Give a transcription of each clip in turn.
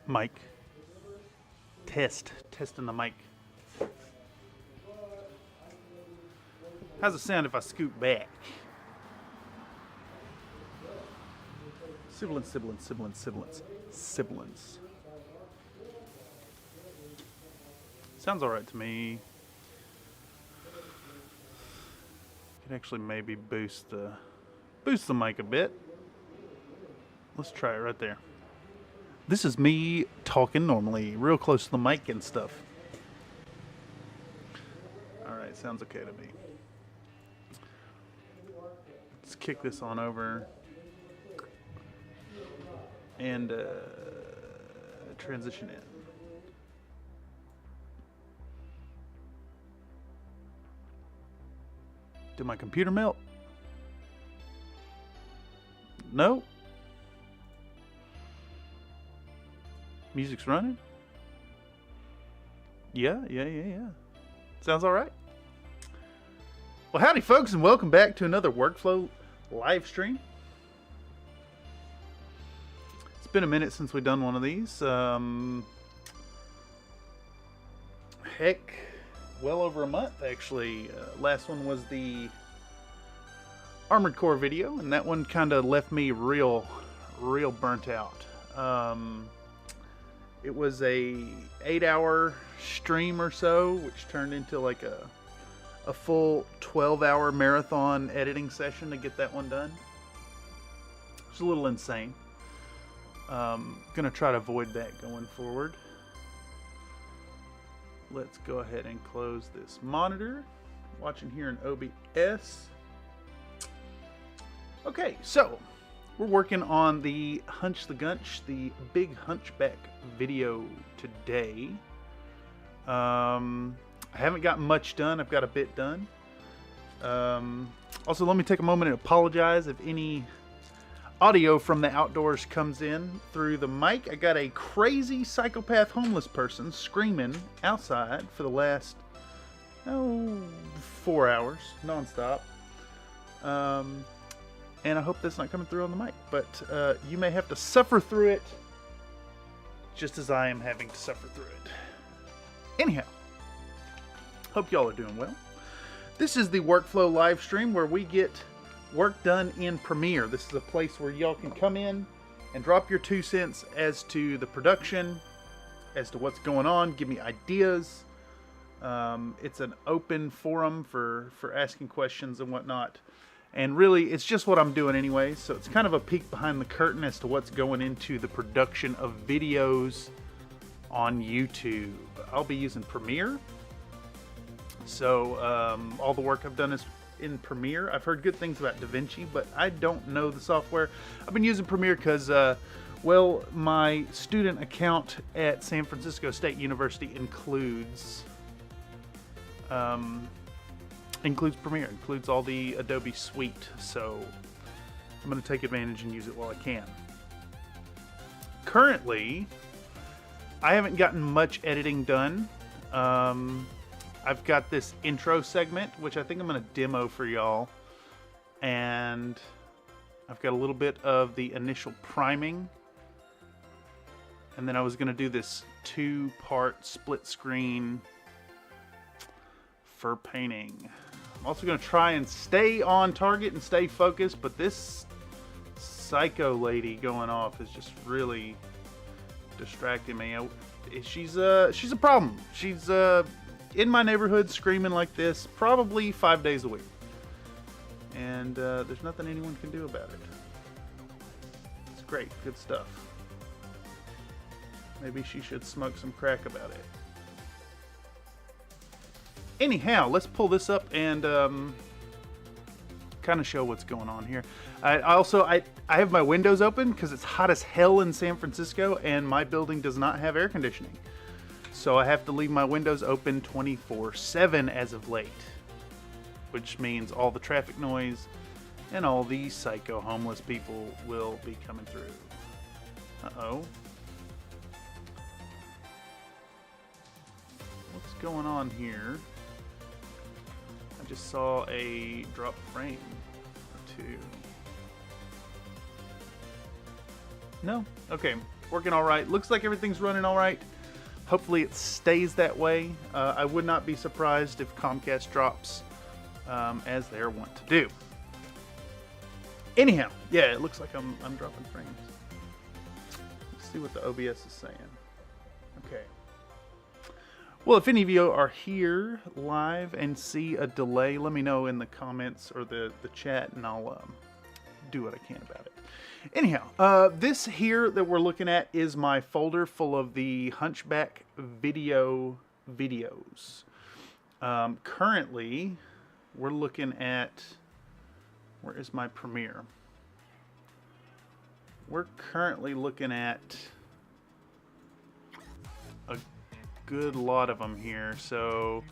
Mic. Testing the mic. How's it sound if I scoot back? Sibilance. Sounds alright to me. Could actually maybe boost the mic a bit. Let's try it right there. This is me talking normally, real close to the mic and stuff. Alright, sounds okay to me. Let's kick this on over. And transition in. Did my computer melt? No? Music's running? Yeah. Sounds alright. Well, howdy folks, and welcome back to another Workflow live stream. It's been a minute since we've done one of these. Heck, well over a month actually. Last one was the Armored Core video, and that one kind of left me real burnt out. It was a 8-hour stream or so, which turned into like a full 12-hour marathon editing session to get that one done. It's a little insane. Gonna try to avoid that going forward. Let's go ahead and close this monitor. Watching here in OBS. Okay, so we're working on the Hunch the Gunch, the big Hunchback video today. I haven't got much done. I've got a bit done. Also, let me take a moment and apologize if any audio from the outdoors comes in through the mic. I got a crazy psychopath homeless person screaming outside for the last 4 hours, nonstop. And I hope that's not coming through on the mic, but you may have to suffer through it just as I am having to suffer through it. Anyhow, hope y'all are doing well. This is the Workflow live stream where we get work done in Premiere. This is a place where y'all can come in and drop your 2 cents as to the production, as to what's going on, give me ideas. It's an open forum for asking questions and whatnot. And really, it's just what I'm doing anyway, so it's kind of a peek behind the curtain as to what's going into the production of videos on YouTube. I'll be using Premiere. So all the work I've done is in Premiere. I've heard good things about DaVinci, but I don't know the software. I've been using Premiere because, well, my student account at San Francisco State University includes Premiere, includes all the Adobe suite. So I'm going to take advantage and use it while I can. Currently, I haven't gotten much editing done. I've got this intro segment, which I think I'm going to demo for y'all. And I've got a little bit of the initial priming. And then I was going to do this 2-part split screen for painting. I'm also going to try and stay on target and stay focused, but this psycho lady going off is just really distracting me. She's a problem. She's in my neighborhood screaming like this probably 5 days a week. And there's nothing anyone can do about it. It's great. Good stuff. Maybe she should smoke some crack about it. Anyhow, let's pull this up and kind of show what's going on here. I have my windows open because it's hot as hell in San Francisco and my building does not have air conditioning. So I have to leave my windows open 24/7 as of late, which means all the traffic noise and all the psycho homeless people will be coming through. Uh-oh. What's going on here? I just saw a drop frame or 2. No? Okay. Working all right. Looks like everything's running all right. Hopefully it stays that way. I would not be surprised if Comcast drops as they're wont to do. Anyhow, yeah, it looks like I'm dropping frames. Let's see what the OBS is saying. Okay. Well, if any of you are here live and see a delay, let me know in the comments or the chat, and I'll do what I can about it. Anyhow, this here that we're looking at is my folder full of the Hunchback videos. Currently, we're looking at, where is my Premiere? We're currently looking at a good lot of them here. So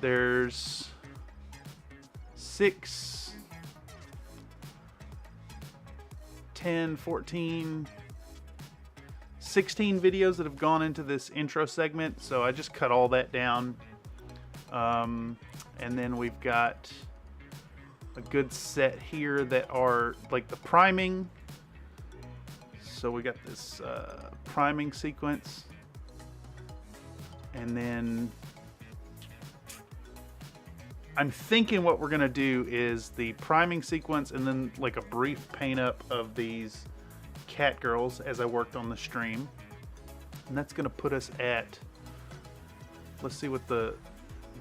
there's 6, 10, 14, 16 videos that have gone into this intro segment. So I just cut all that down. And then we've got a good set here that are like the priming. So we got this priming sequence. And then I'm thinking what we're going to do is the priming sequence and then like a brief paint up of these cat girls as I worked on the stream. And that's going to put us at, let's see what the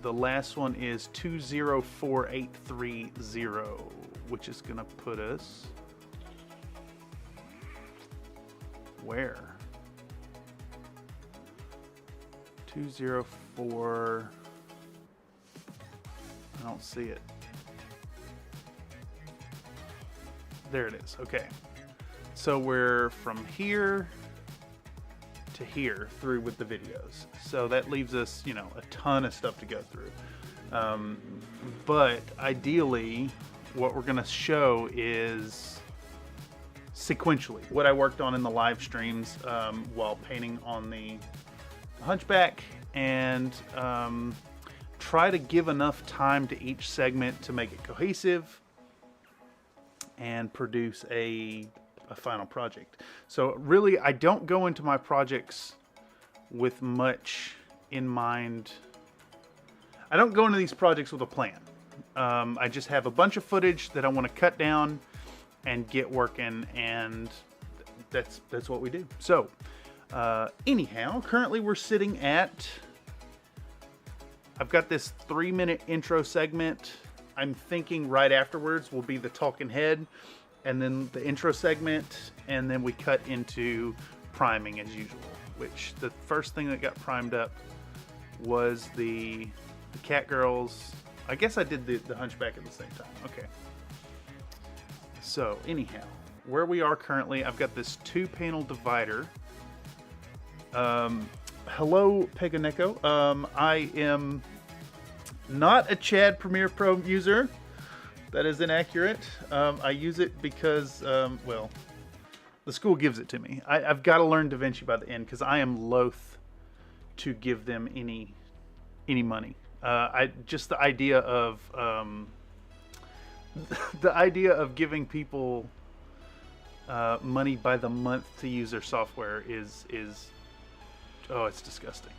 last one is, 204830, which is going to put us where? 204. I don't see it. There it is. Okay. So we're from here to here through with the videos. So that leaves us, you know, a ton of stuff to go through. But ideally, what we're going to show is sequentially what I worked on in the live streams while painting on the Hunchback, and try to give enough time to each segment to make it cohesive and produce a final project. So really, I don't go into my projects with much in mind. I don't go into these projects with a plan. I just have a bunch of footage that I want to cut down and get working, and that's what we do. So anyhow, currently we're sitting at, I've got this 3-minute intro segment. I'm thinking right afterwards will be the talking head, and then the intro segment, and then we cut into priming as usual, which the first thing that got primed up was the cat girls. I guess I did the Hunchback at the same time. Okay. So anyhow, where we are currently, I've got this 2-panel divider. Hello, Peganeko. I am not a Chad Premiere Pro user. That is inaccurate. I use it because, well, the school gives it to me. I've got to learn DaVinci by the end because I am loath to give them any money. Just the idea of giving people money by the month to use their software is oh, it's disgusting.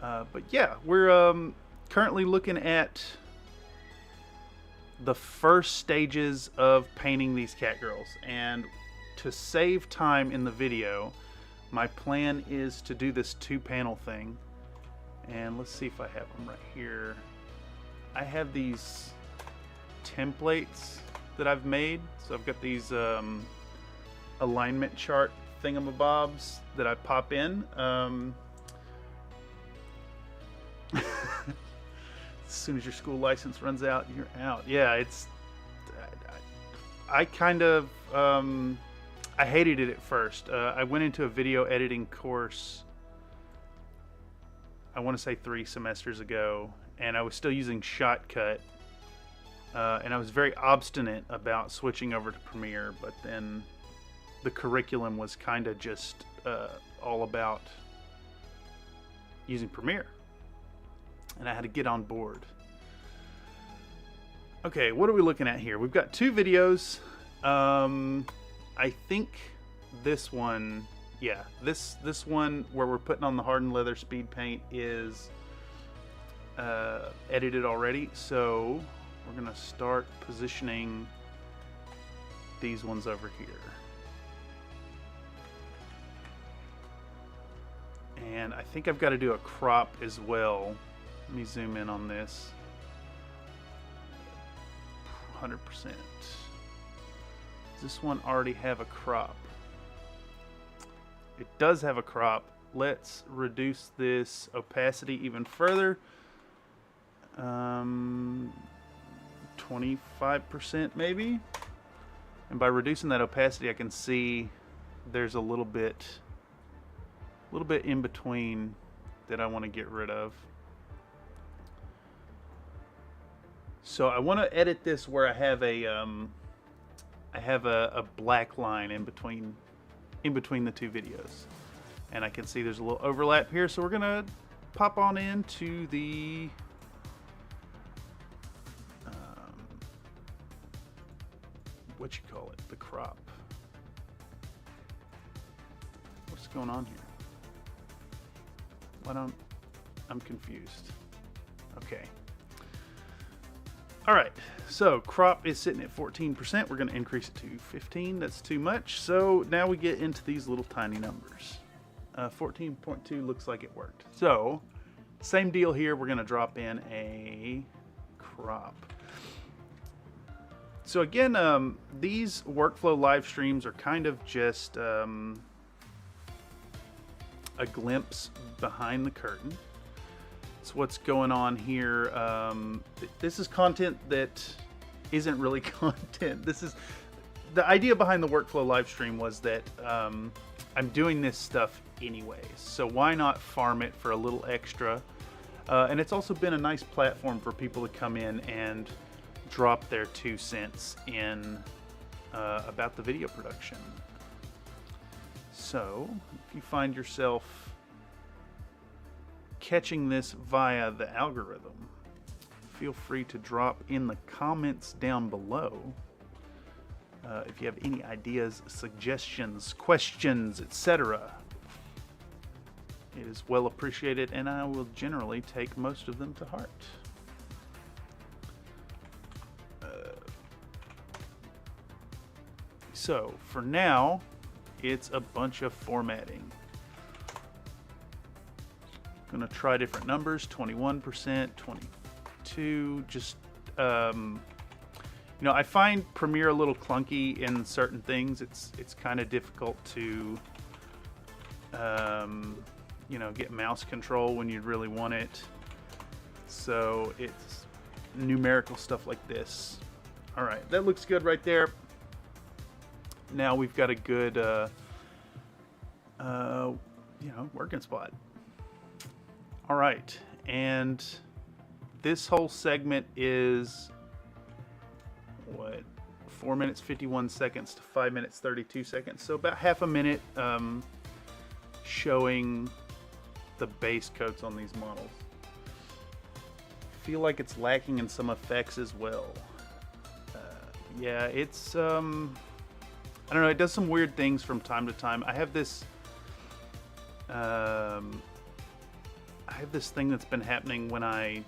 But yeah, we're currently looking at the first stages of painting these cat girls, and to save time in the video, my plan is to do this 2-panel thing. And let's see if I have them right here. I have these templates that I've made. So I've got these alignment chart thingamabobs that I pop in. As soon as your school license runs out, you're out. Yeah, it's... I kind of... I hated it at first. I went into a video editing course, I want to say 3 semesters ago, and I was still using Shotcut, and I was very obstinate about switching over to Premiere, but then the curriculum was kind of just all about using Premiere, and I had to get on board. Okay, what are we looking at here? We've got 2 videos. I think this one... Yeah, this one where we're putting on the hardened leather speed paint is edited already, so we're gonna start positioning these ones over here. And I think I've got to do a crop as well. Let me zoom in on this. 100%. Does this one already have a crop? It does have a crop. Let's reduce this opacity even further. 25% maybe. And by reducing that opacity, I can see there's a little bit in between that I want to get rid of. So I want to edit this where I have a black line in between the 2 videos, and I can see there's a little overlap here, so we're gonna pop on into the what you call it, the crop. What's going on here? I'm confused. Okay. All right, so crop is sitting at 14%. We're going to increase it to 15. That's too much. So now we get into these little tiny numbers. 14.2 looks like it worked. So same deal here. We're going to drop in a crop. So again, these workflow live streams are kind of just a glimpse behind the curtain. What's going on here. This is content that isn't really content. This is the idea behind the workflow live stream, was that I'm doing this stuff anyways, so why not farm it for a little extra? And it's also been a nice platform for people to come in and drop their 2 cents in about the video production. So if you find yourself catching this via the algorithm, feel free to drop in the comments down below If you have any ideas, suggestions, questions, etc., it is well appreciated, and I will generally take most of them to heart. So, for now, it's a bunch of formatting. Gonna try different numbers, 21%, 22, just, you know, I find Premiere a little clunky in certain things. It's kind of difficult to, you know, get mouse control when you really want it. So it's numerical stuff like this. All right, that looks good right there. Now we've got a good, you know, working spot. All right, and this whole segment is what, 4 minutes 51 seconds to 5 minutes 32 seconds, so about half a minute showing the base coats on these models. Feel like it's lacking in some effects as well. Yeah, it's I don't know, it does some weird things from time to time. I have this thing that's been happening when I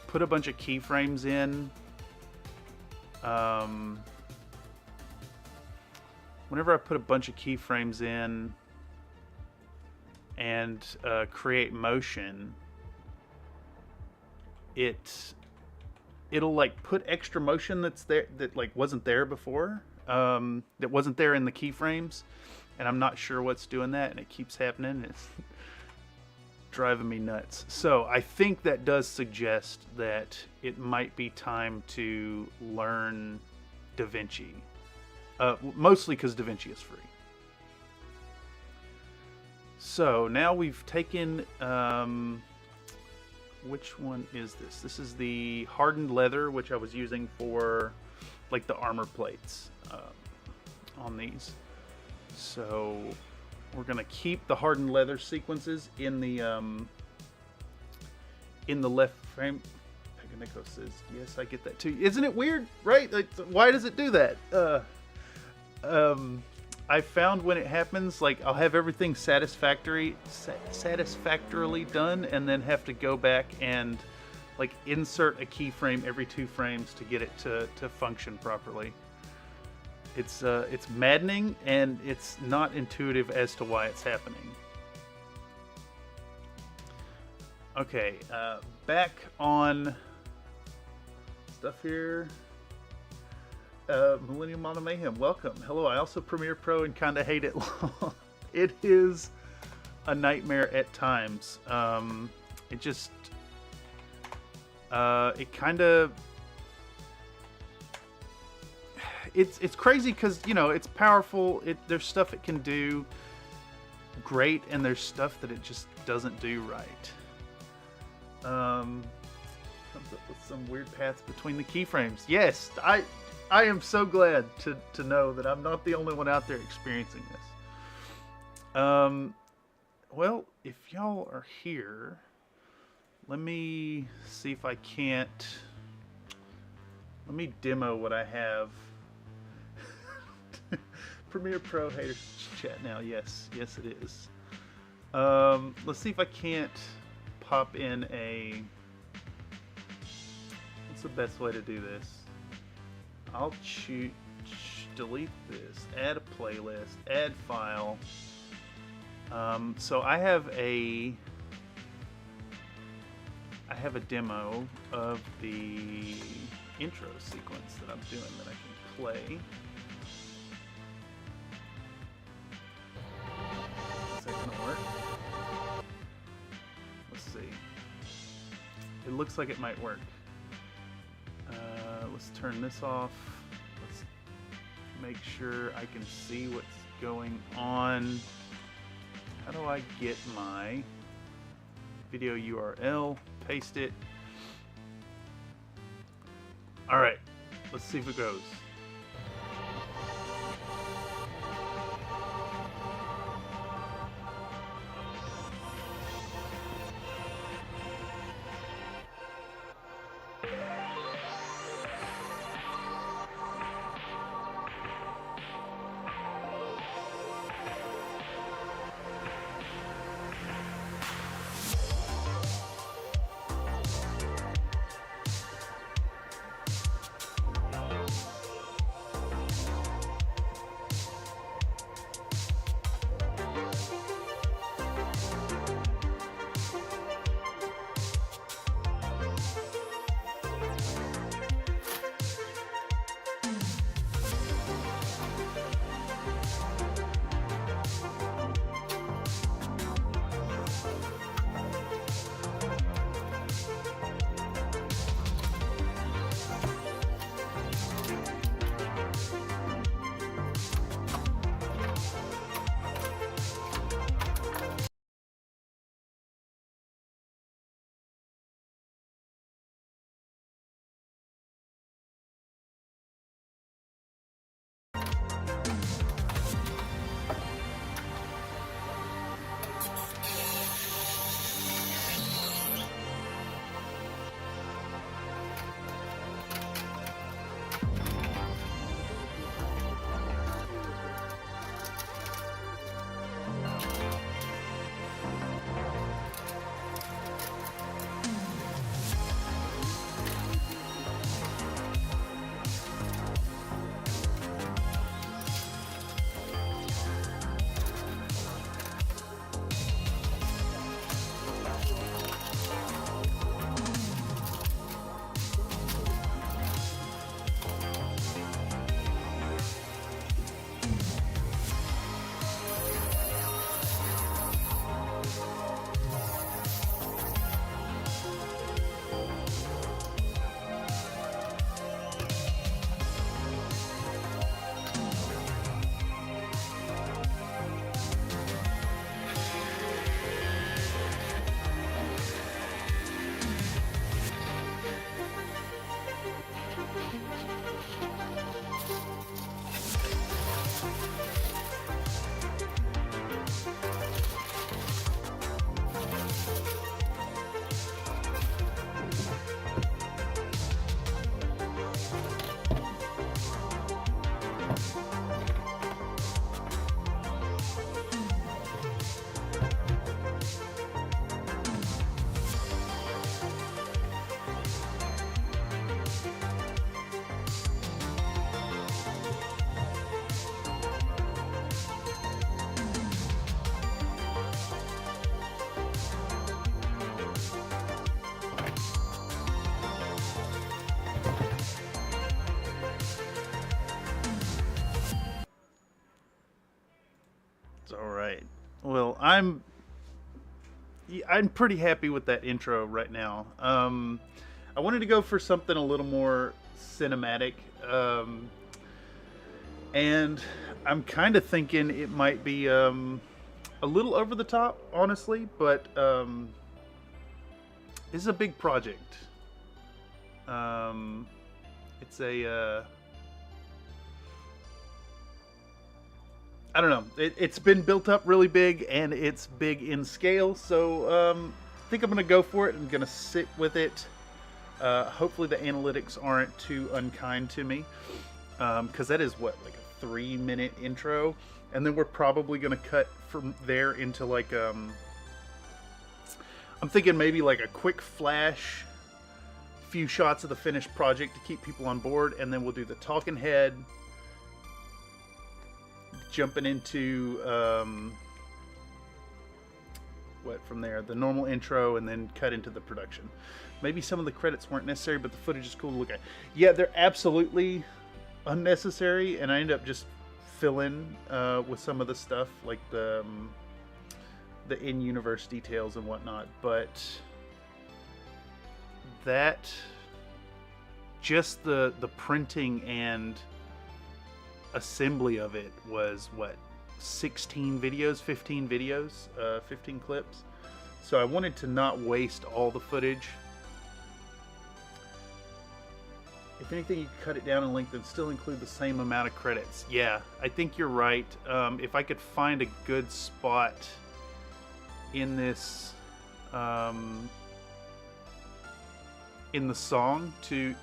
put a bunch of keyframes in. Whenever I put a bunch of keyframes in and create motion, it'll like put extra motion that's there that like wasn't there before, that wasn't there in the keyframes, and I'm not sure what's doing that, and it keeps happening. It's driving me nuts. So I think that does suggest that it might be time to learn DaVinci, mostly because DaVinci is free. So now we've taken, which one is this? This is the hardened leather, which I was using for like the armor plates on these. So we're gonna keep the hardened leather sequences in the left frame. Nico says, yes, I get that too. Isn't it weird, right? Like, why does it do that? I found when it happens, like, I'll have everything satisfactorily done, and then have to go back and like insert a keyframe every 2 frames to get it to function properly. It's maddening, and it's not intuitive as to why it's happening. Okay, back on stuff here. Millennium Mono Mayhem, welcome. Hello, I also Premiere Pro and kinda hate it. It is a nightmare at times. It just, it kinda, it's crazy because, you know, it's powerful. There's stuff it can do great, and there's stuff that it just doesn't do right. Comes up with some weird paths between the keyframes. Yes, I am so glad to know that I'm not the only one out there experiencing this. Well, if y'all are here, let me see if I can't. Let me demo what I have. Premiere Pro haters chat now. Yes, yes it is. Let's see if I can't pop in a. What's the best way to do this? I'll delete this, add a playlist, add file. So I have a demo of the intro sequence that I'm doing that I can play. Is that gonna work? Let's see. It looks like it might work. Let's turn this off. Let's make sure I can see what's going on. How do I get my video URL? Paste it. All right, let's see if it goes. Well, I'm pretty happy with that intro right now. I wanted to go for something a little more cinematic, and I'm kind of thinking it might be a little over the top, honestly, but this is a big project. It's a I don't know. It's been built up really big, and it's big in scale. So I think I'm going to go for it. I'm going to sit with it. Hopefully the analytics aren't too unkind to me, because that is what, like a 3-minute intro, and then we're probably going to cut from there into like I'm thinking maybe like a quick flash, few shots of the finished project to keep people on board, and then we'll do the talking head, jumping into what from there, the normal intro, and then cut into the production. Maybe some of the credits weren't necessary, but the footage is cool to look at. Yeah, they're absolutely unnecessary, and I end up just fill in with some of the stuff, like the in-universe details and whatnot. But that, just the printing and assembly of it was what, 16 videos, 15 videos, 15 clips. So I wanted to not waste all the footage. If anything, you could cut it down in length and still include the same amount of credits. Yeah, I think you're right. If I could find a good spot in this, in the song to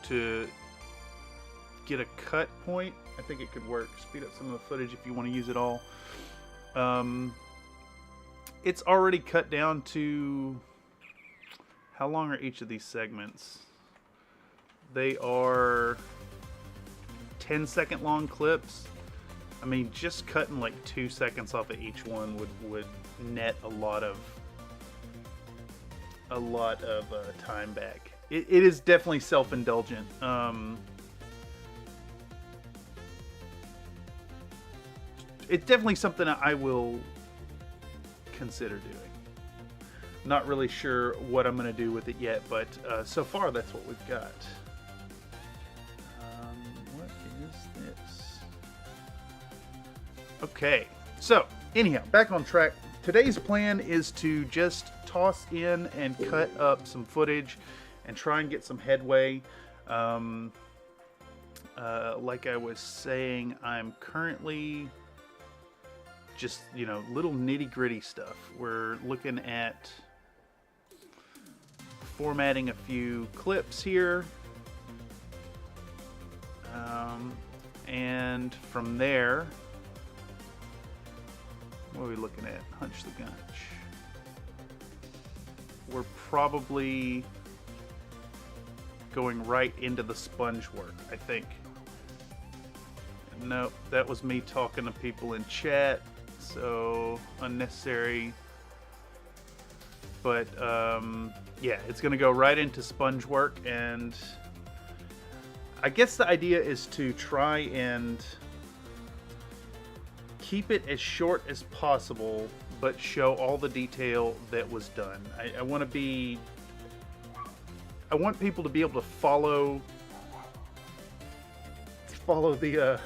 get a cut point, I think it could work. Speed up some of the footage if you want to use it all. It's already cut down to, how long are each of these segments? They are 10-second long clips. I mean, just cutting like 2 seconds off of each one would net a lot of time back. It is definitely self-indulgent. It's definitely something I will consider doing. Not really sure what I'm going to do with it yet, but so far that's what we've got. What is this? Okay, so anyhow, back on track. Today's plan is to just toss in and cut up some footage and try and get some headway. Like I was saying, I'm currently just, little nitty-gritty stuff. We're looking at formatting a few clips here, and from there, what are we looking at? Hunch the Gunch. We're probably going right into the sponge work, I think. Nope, that was me talking to people in chat, so unnecessary. But yeah, it's gonna go right into sponge work, and I guess the idea is to try and keep it as short as possible, but show all the detail that was done. I want people to be able to follow the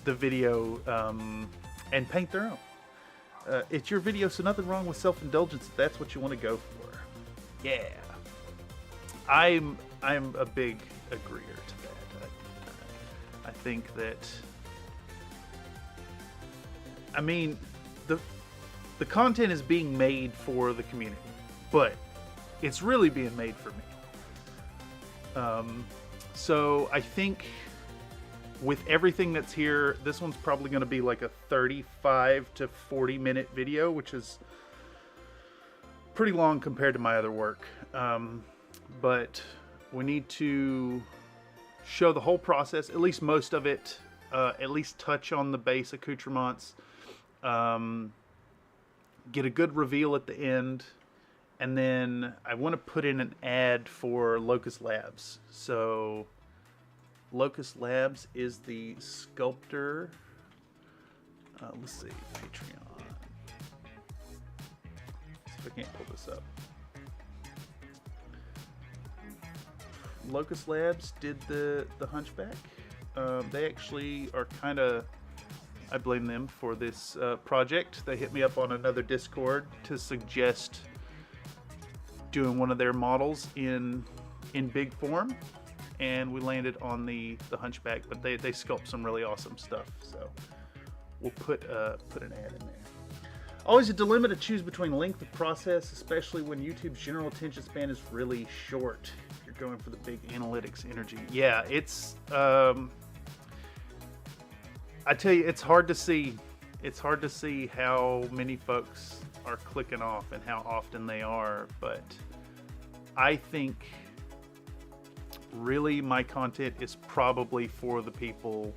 video and paint their own. It's your video, so nothing wrong with self-indulgence if that's what you want to go for. Yeah, I'm a big agreeer to that. I think that, I mean, the content is being made for the community, but it's really being made for me. So I think with everything that's here, this one's probably going to be like a 35 to 40 minute video, which is pretty long compared to my other work. But we need to show the whole process, at least most of it, at least touch on the base accoutrements, get a good reveal at the end, and then I want to put in an ad for Locust Labs. So Locust Labs is the sculptor. Let's see, Patreon. I can't pull this up. Locust Labs did the Hunchback. They actually are kind of, I blame them for this project. They hit me up on another Discord to suggest doing one of their models in big form, and we landed on the Hunchback. But they sculpt some really awesome stuff, so we'll put an ad in there. Always a dilemma to choose between length of process, especially when YouTube's general attention span is really short. You're going for the big analytics energy. Yeah, it's I tell you, it's hard to see. It's hard to see how many folks are clicking off and how often they are, but I think really my content is probably for the people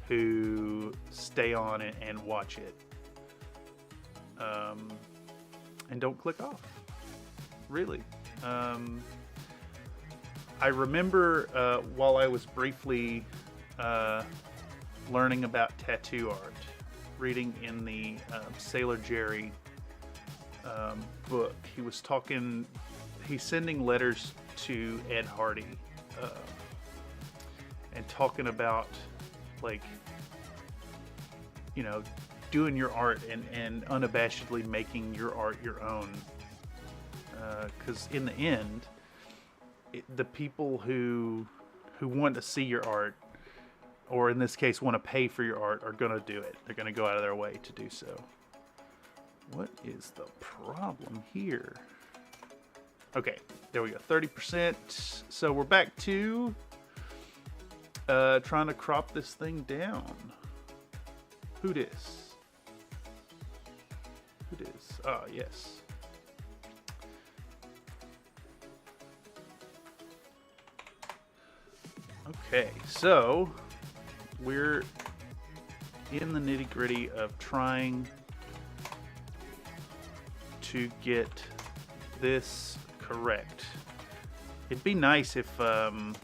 who stay on it and watch it, and don't click off. Really. I remember while I was briefly learning about tattoo art, reading in the Sailor Jerry book, he was talking, he's sending letters to Ed Hardy and talking about, like, you know, doing your art and unabashedly making your art your own, because in the end, the people who want to see your art, or in this case want to pay for your art, are going to do it. They're going to go out of their way to do so. What is the problem here? Okay, there we go, 30%. So we're back to trying to crop this thing down. Who dis? Who dis? Ah, yes. Okay, so we're in the nitty-gritty of trying to get this correct. It'd be nice if this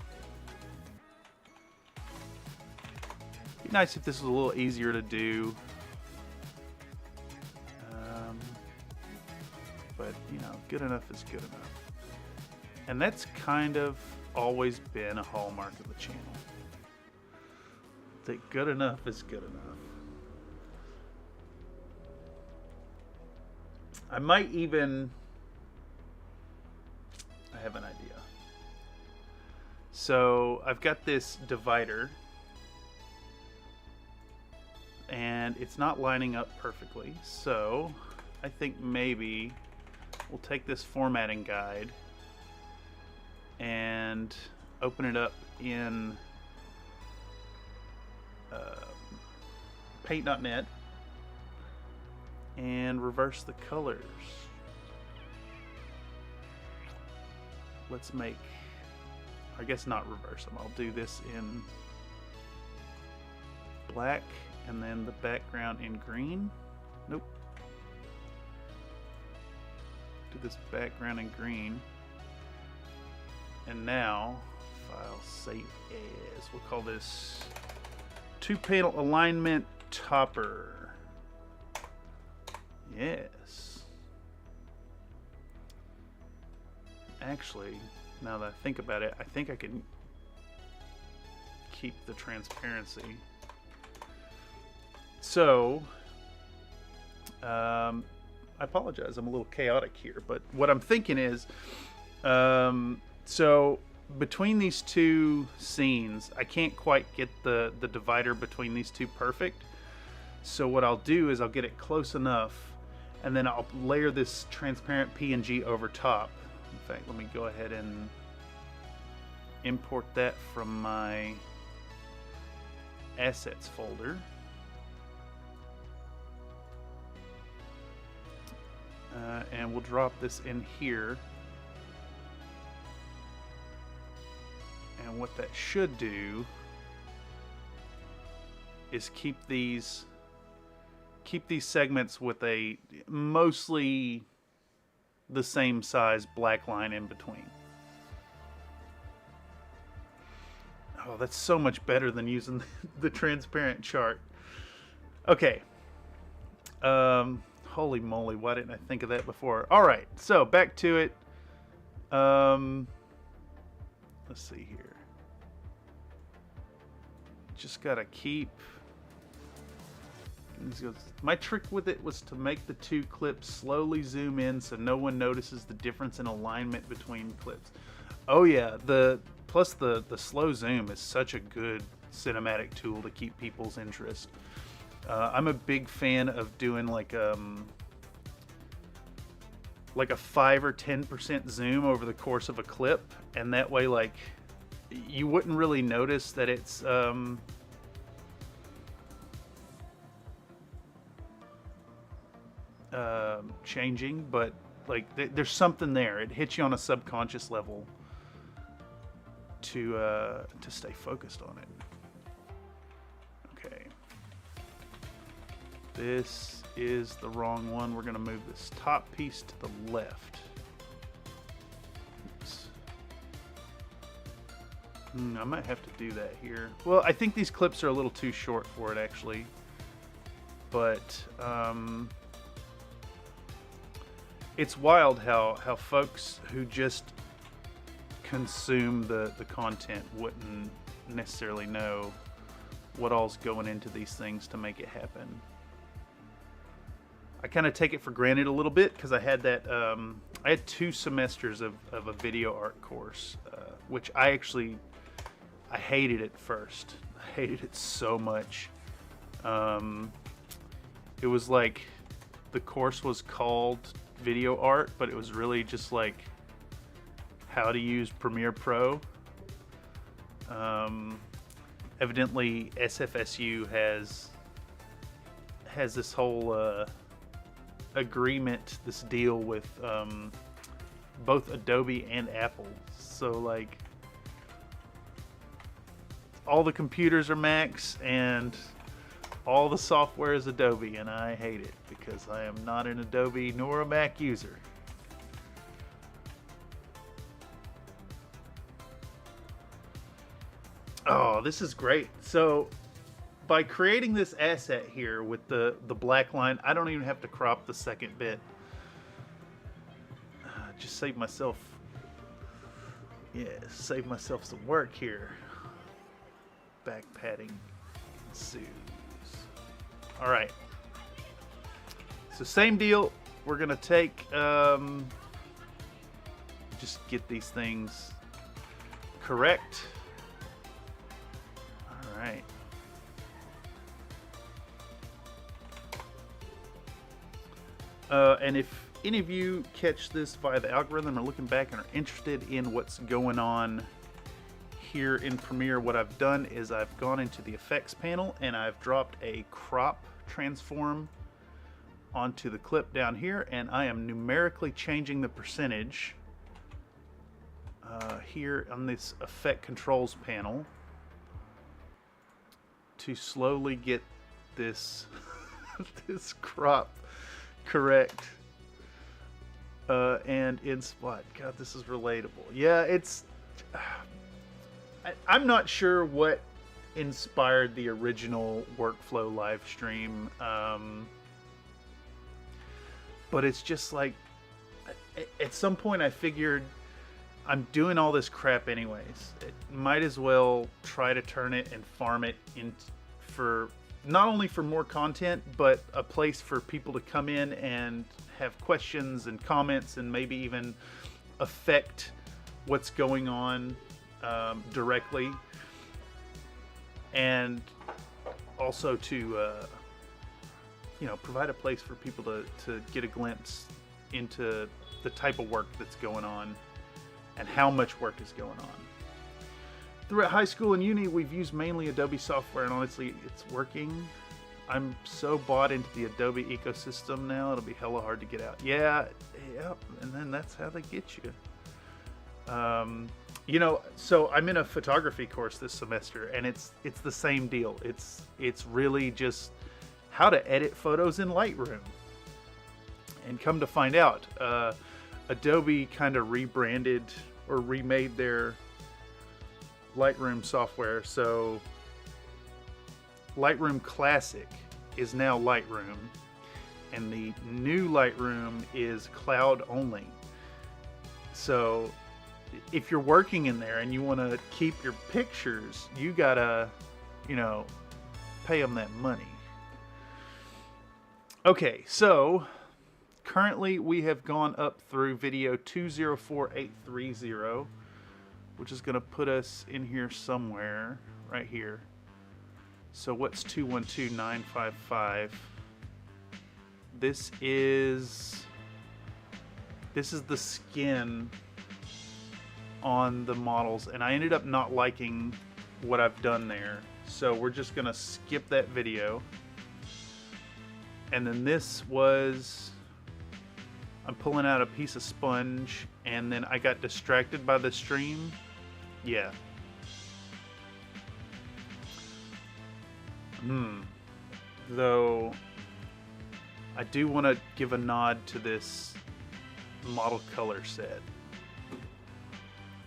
was a little easier to do, but you know, good enough is good enough, and that's kind of always been a hallmark of the channel. That good enough is good enough. I might even, I have an idea. So I've got this divider and it's not lining up perfectly. So I think maybe we'll take this formatting guide and open it up in paint.net and reverse the colors. Let's make, I guess not reverse them. I'll do this in black and then the background in green. Nope. Do this background in green. And now, file save as. We'll call this 2-panel alignment topper. Yes. Actually, now that I think about it, I think I can keep the transparency. So, I apologize, I'm a little chaotic here, but what I'm thinking is, so between these two scenes, I can't quite get the divider between these two perfect. So what I'll do is I'll get it close enough, and then I'll layer this transparent PNG over top. In fact, let me go ahead and import that from my assets folder. And we'll drop this in here. And what that should do is keep these segments with a mostly the same size black line in between. Oh, that's so much better than using the transparent chart. Okay. Holy moly, why didn't I think of that before? All right, so back to it. Let's see here. Just gotta keep. My trick with it was to make the two clips slowly zoom in so no one notices the difference in alignment between clips. Oh yeah, plus the slow zoom is such a good cinematic tool to keep people's interest. I'm a big fan of doing like a 5 or 10% zoom over the course of a clip, and that way like you wouldn't really notice that it's changing, but like there's something there. It hits you on a subconscious level to stay focused on it. Okay, this is the wrong one. We're gonna move this top piece to the left. Oops. I might have to do that here. Well, I think these clips are a little too short for it actually, but it's wild how folks who just consume the content wouldn't necessarily know what all's going into these things to make it happen. I kind of take it for granted a little bit because I had that I had 2 semesters of a video art course, which I hated at first. I hated it so much. It was like the course was called video art, but it was really just like how to use Premiere Pro. Evidently SFSU has this whole agreement, this deal with both Adobe and Apple. So like all the computers are Macs and all the software is Adobe, and I hate it because I am not an Adobe nor a Mac user. Oh, this is great. So by creating this asset here with the black line, I don't even have to crop the second bit. Just save myself some work here. Back padding ensues. All right. So same deal. We're gonna take just get these things correct. All right. And if any of you catch this via the algorithm or looking back and are interested in what's going on here in Premiere, what I've done is I've gone into the effects panel and I've dropped a crop transform onto the clip down here, and I am numerically changing the percentage here on this effect controls panel to slowly get this this crop correct and in spot. God, this is relatable. Yeah, it's I'm not sure what inspired the original workflow live stream, but it's just like at some point I figured I'm doing all this crap anyways. It might as well try to turn it and farm it in for not only for more content, but a place for people to come in and have questions and comments and maybe even affect what's going on directly, and also to provide a place for people to get a glimpse into the type of work that's going on and how much work is going on. Throughout high school and uni, we've used mainly Adobe software, and honestly, it's working. I'm so bought into the Adobe ecosystem now, it'll be hella hard to get out. Yeah, and then that's how they get you. So I'm in a photography course this semester, and it's the same deal. It's really just how to edit photos in Lightroom. And come to find out, Adobe kind of rebranded or remade their Lightroom software, so Lightroom Classic is now Lightroom, and the new Lightroom is cloud only. So if you're working in there and you want to keep your pictures, you gotta, you know, pay them that money. Okay, so currently we have gone up through video 204830, which is going to put us in here somewhere, right here. So what's 212955? This is the skin on the models, and I ended up not liking what I've done there. So we're just going to skip that video. And then this was, I'm pulling out a piece of sponge, and then I got distracted by the stream. Yeah. Though, I do want to give a nod to this model color set.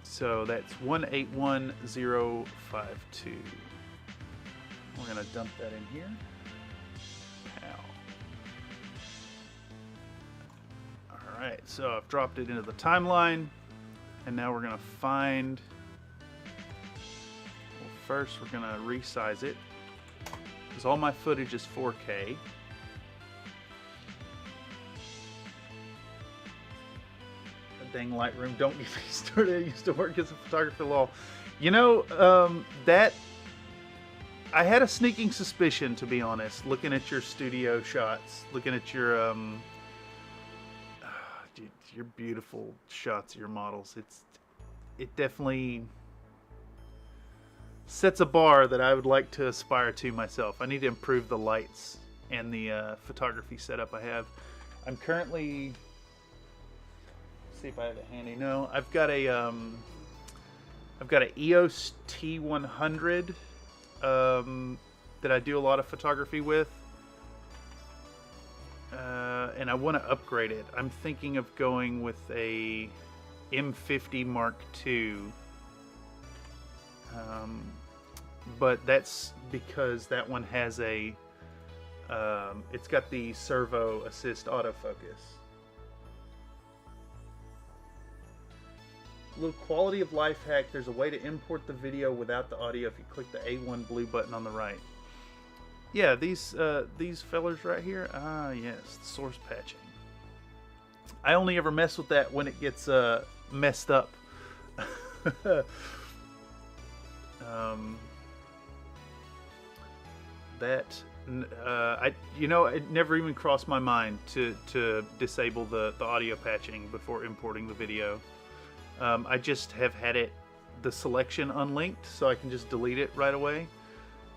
So that's 181052. We're going to dump that in here. Alright, so I've dropped it into the timeline, and now we're going to find, well, first we're going to resize it, because all my footage is 4K. Dang Lightroom, don't get me started. I used to work as a photographer law. You know, that, I had a sneaking suspicion, to be honest, looking at your studio shots, looking at your, your beautiful shots of your models. It definitely sets a bar that I would like to aspire to myself. I need to improve the lights and the photography setup I have. I'm currently, let's see if I have it handy. No, I've got an EOS T100 that I do a lot of photography with. And I want to upgrade it. I'm thinking of going with a M50 Mark II. But that's because that one has a, it's got the servo assist autofocus. A little quality of life hack. There's a way to import the video without the audio if you click the A1 blue button on the right. Yeah, these fellers right here. Ah, yes, the source patching. I only ever mess with that when it gets messed up. You know, it never even crossed my mind to disable the audio patching before importing the video. I just have had the selection unlinked, so I can just delete it right away.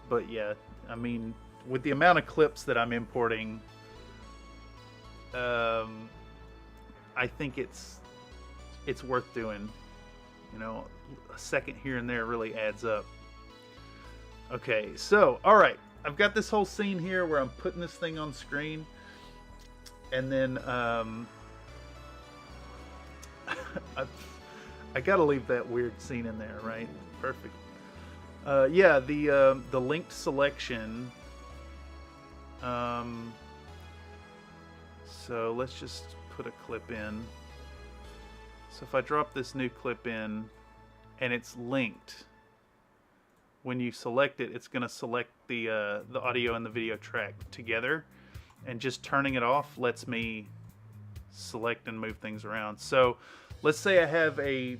But yeah, I mean, with the amount of clips that I'm importing, I think it's worth doing. You know, a second here and there really adds up. Okay, so, alright. I've got this whole scene here where I'm putting this thing on screen. And then, I gotta leave that weird scene in there, right? Perfect. Yeah, the linked selection. So let's just put a clip in. So if I drop this new clip in and it's linked, when you select it, it's going to select the audio and the video track together, and just turning it off lets me select and move things around. So let's say I have I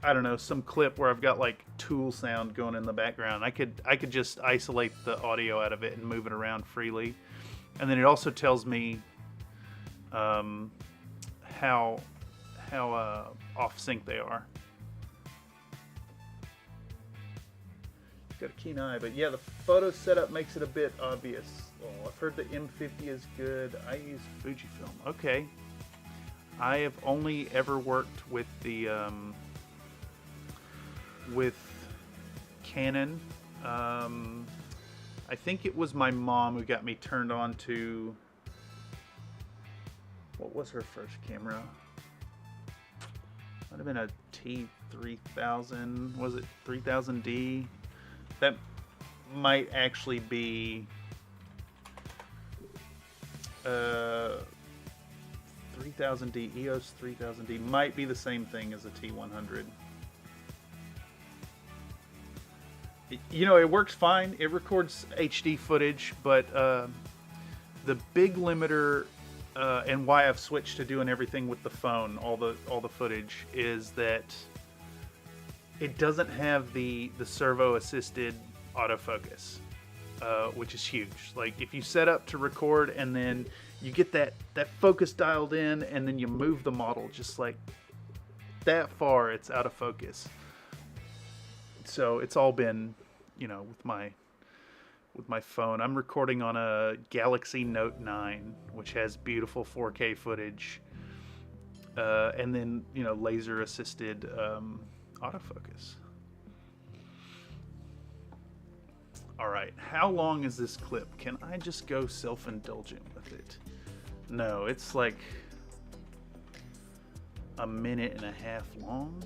don't know, some clip where I've got like tool sound going in the background. I could just isolate the audio out of it and move it around freely. And then it also tells me how off sync they are. Got a keen eye, but yeah, the photo setup makes it a bit obvious. Oh, I've heard the M50 is good. I use Fujifilm. Okay. I have only ever worked with the with Canon. I think it was my mom who got me turned on to, what was her first camera? Might have been a T3000. Was it 3000D? That might actually be uh, 3000D, EOS 3000D might be the same thing as a T100. You know, it works fine. It records HD footage, but the big limiter and why I've switched to doing everything with the phone, all the footage, is that it doesn't have the servo assisted autofocus, which is huge. Like if you set up to record and then you get that focus dialed in and then you move the model just like that far, it's out of focus. So it's all been, you know, with my phone. I'm recording on a Galaxy Note 9, which has beautiful 4K footage, and then, you know, laser assisted autofocus. All right, how long is this clip? Can I just go self-indulgent with it? No, it's like a minute and a half long.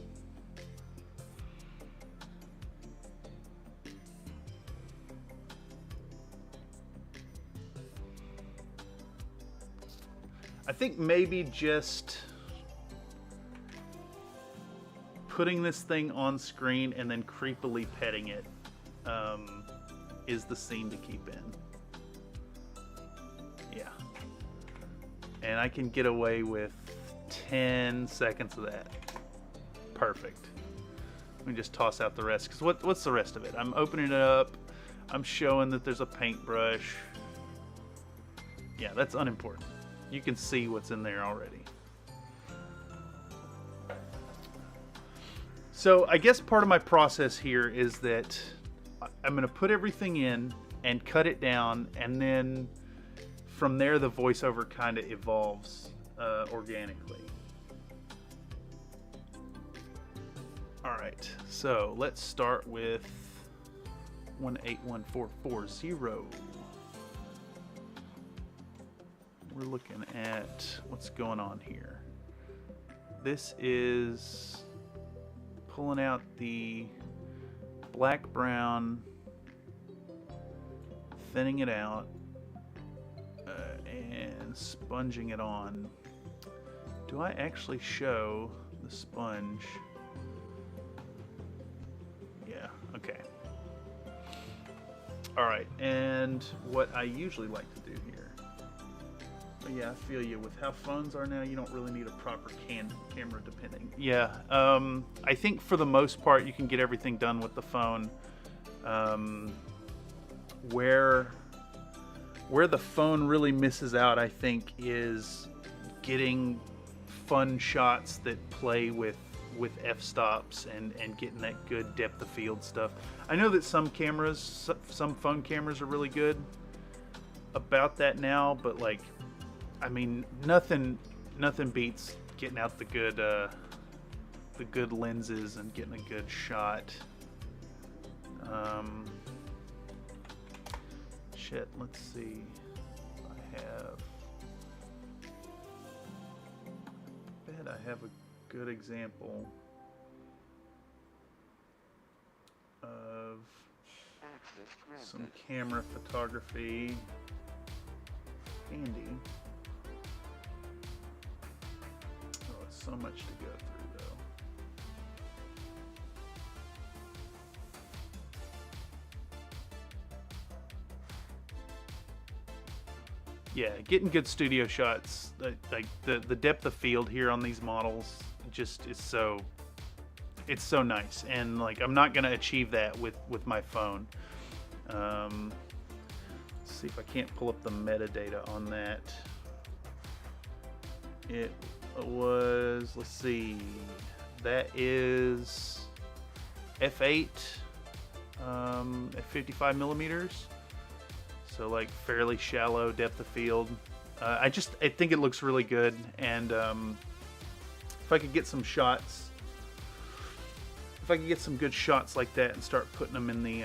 I think maybe just putting this thing on screen and then creepily petting it is the scene to keep in. Yeah. And I can get away with 10 seconds of that. Perfect. Let me just toss out the rest, because what's the rest of it? I'm opening it up. I'm showing that there's a paintbrush. Yeah, that's unimportant. You can see what's in there already. So I guess part of my process here is that I'm going to put everything in and cut it down, and then from there the voiceover kind of evolves organically. All right, so let's start with 181440. We're looking at what's going on here. This is pulling out the black brown, thinning it out, and sponging it on. Do I actually show the sponge? Yeah, okay. All right, and what I usually like to do here. But yeah, I feel you. With how phones are now, you don't really need a proper camera depending. Yeah, I think for the most part, you can get everything done with the phone. Where the phone really misses out, I think, is getting fun shots that play with f-stops and getting that good depth of field stuff. I know that some phone cameras are really good about that now, but like, I mean, nothing beats getting out the good lenses and getting a good shot. Shit, let's see. I have a good example of some camera photography handy. Oh, it's so much to go through though. Yeah, getting good studio shots, like the depth of field here on these models just is so, it's so nice. And like, I'm not gonna achieve that with my phone. Let's see if I can't pull up the metadata on that. It was, let's see, that is f8 at 55 millimeters. So like fairly shallow depth of field. I think it looks really good, and if I could get some shots, if I could get some good shots like that and start putting them in the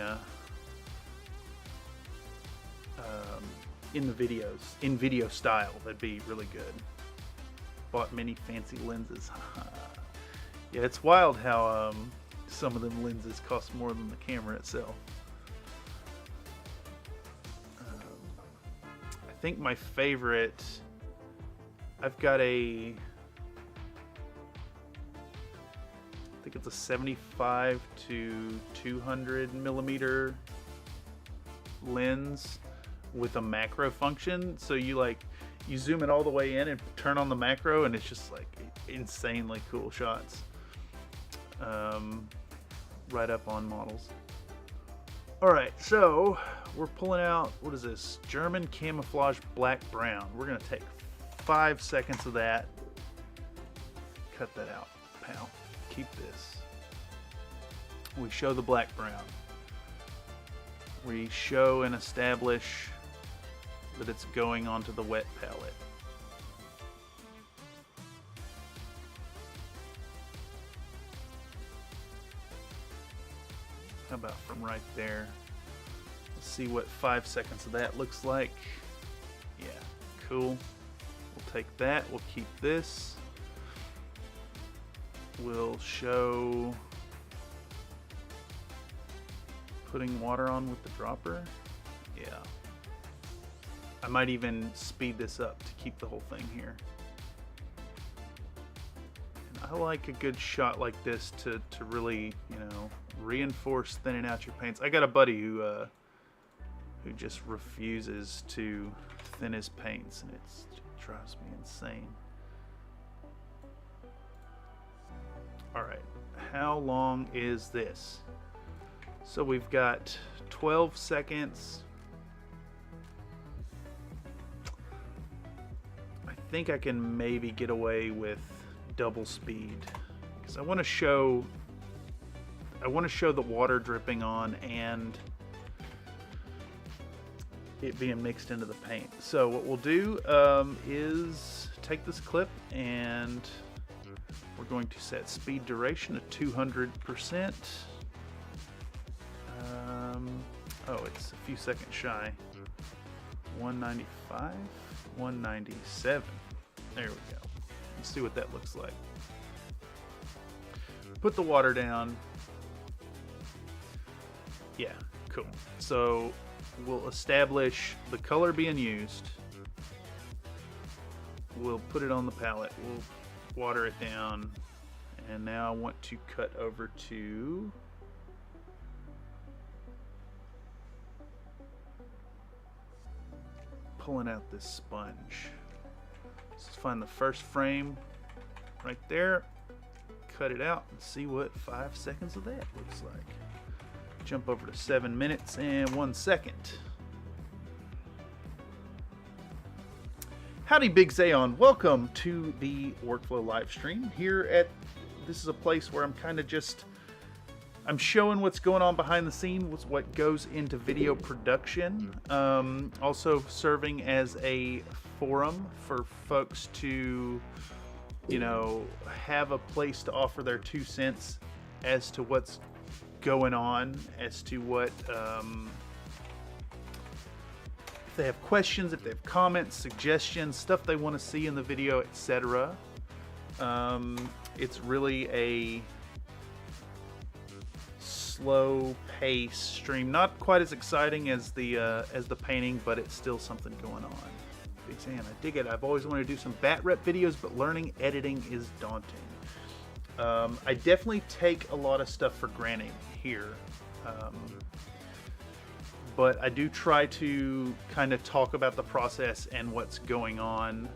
videos, in video style, that'd be really good. Bought many fancy lenses. Yeah, it's wild how some of them lenses cost more than the camera itself. I think my favorite, I've got a, I think it's a 75 to 200 millimeter lens with a macro function. So you zoom it all the way in and turn on the macro, and it's just like insanely cool shots. Right up on models. All right, so we're pulling out, what is this? German camouflage black brown. We're gonna take 5 seconds of that. Cut that out, pal. Keep this. We show the black brown. We show and establish that it's going onto the wet palette. How about from right there? Let's see what 5 seconds of that looks like. Yeah, cool. We'll take that, we'll keep this. We'll show putting water on with the dropper. Yeah. I might even speed this up to keep the whole thing here. And I like a good shot like this to really, you know, reinforce thinning out your paints. I got a buddy who just refuses to thin his paints, and it drives me insane. All right, how long is this? So we've got 12 seconds. I think I can maybe get away with double speed because I want to show the water dripping on and it being mixed into the paint. So what we'll do is take this clip and we're going to set speed duration to 200%. Oh, it's a few seconds shy. 195, 197. There we go. Let's see what that looks like. Put the water down. Yeah, cool. So we'll establish the color being used. We'll put it on the palette. We'll water it down. And now I want to cut over to pulling out this sponge. Let's find the first frame right there. Cut it out and see what 5 seconds of that looks like. Jump over to 7 minutes and 1 second. Howdy, Big Zayon. Welcome to the Workflow live stream. This is a place where I'm kind of I'm showing what's going on behind the scenes, what goes into video production. Also serving as a forum for folks to, you know, have a place to offer their 2 cents as to what's going on, as to what, if they have questions, if they have comments, suggestions, stuff they want to see in the video, etc. It's really a slow pace stream, not quite as exciting as the painting, but it's still something going on. Big Sam, I dig it. I've always wanted to do some bat rep videos, but learning editing is daunting. I definitely take a lot of stuff for granted here, but I do try to kind of talk about the process and what's going on,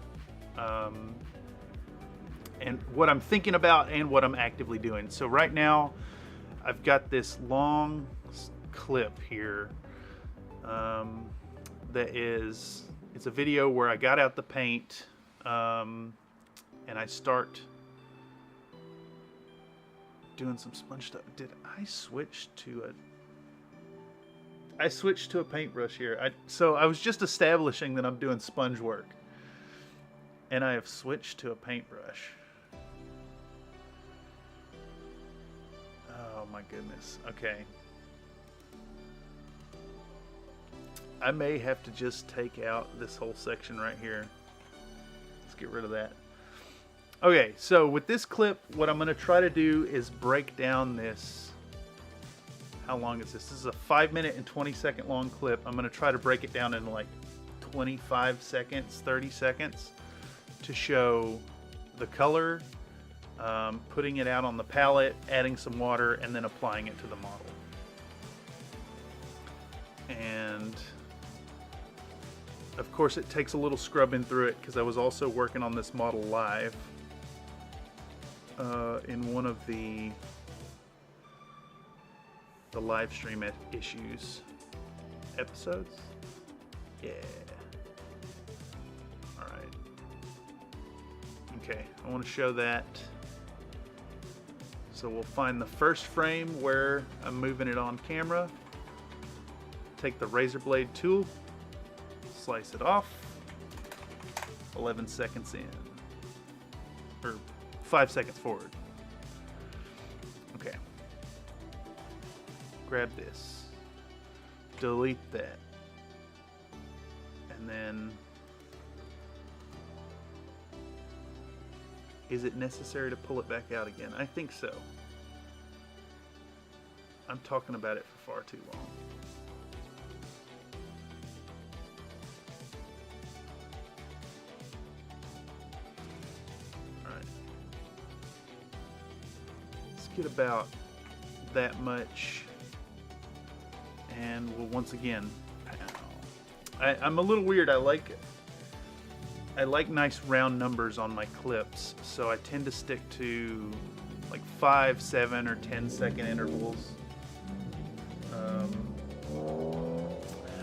and what I'm thinking about and what I'm actively doing. So right now I've got this long clip here it's a video where I got out the paint and I start doing some sponge stuff. Did I switch to a paintbrush here? So I was just establishing that I'm doing sponge work, and I have switched to a paintbrush. Oh my goodness. Okay. I may have to just take out this whole section right here. Let's get rid of that. Okay, so with this clip, what I'm going to try to do is break down this. How long is this? This is a 5 minute and 20 second long clip. I'm going to try to break it down into like 25 seconds, 30 seconds to show the color, putting it out on the palette, adding some water, and then applying it to the model. And of course it takes a little scrubbing through it because I was also working on this model live in one of the live stream issues episodes. Yeah. Alright. Okay, I want to show that. So we'll find the first frame where I'm moving it on camera. Take the razor blade tool, slice it off. 11 seconds in. Or 5 seconds forward. Okay. Grab this. Delete that. And then, is it necessary to pull it back out again? I think so. I'm talking about it for far too long. Alright. Let's get about that much. And we'll once again, I'm a little weird. I like nice round numbers on my clips, so I tend to stick to like 5, 7, or 10-second intervals.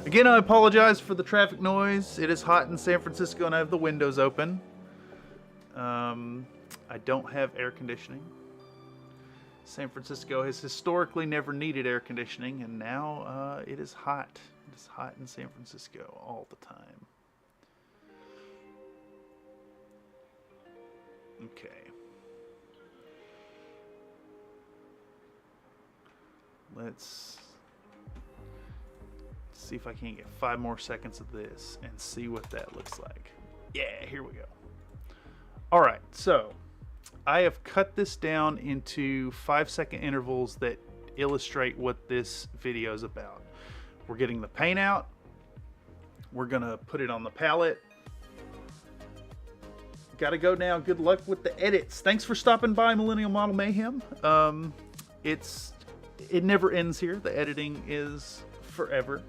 Again, I apologize for the traffic noise. It is hot in San Francisco and I have the windows open. I don't have air conditioning. San Francisco has historically never needed air conditioning, and now it is hot. It is hot in San Francisco all the time. Okay. Let's see if I can't get 5 more seconds of this and see what that looks like. Yeah, here we go. All right, so I have cut this down into 5-second intervals that illustrate what this video is about. We're getting the paint out. We're gonna put it on the palette. Gotta go now. Good luck with the edits. Thanks for stopping by Millennial Model Mayhem. It never ends here. The editing is forever.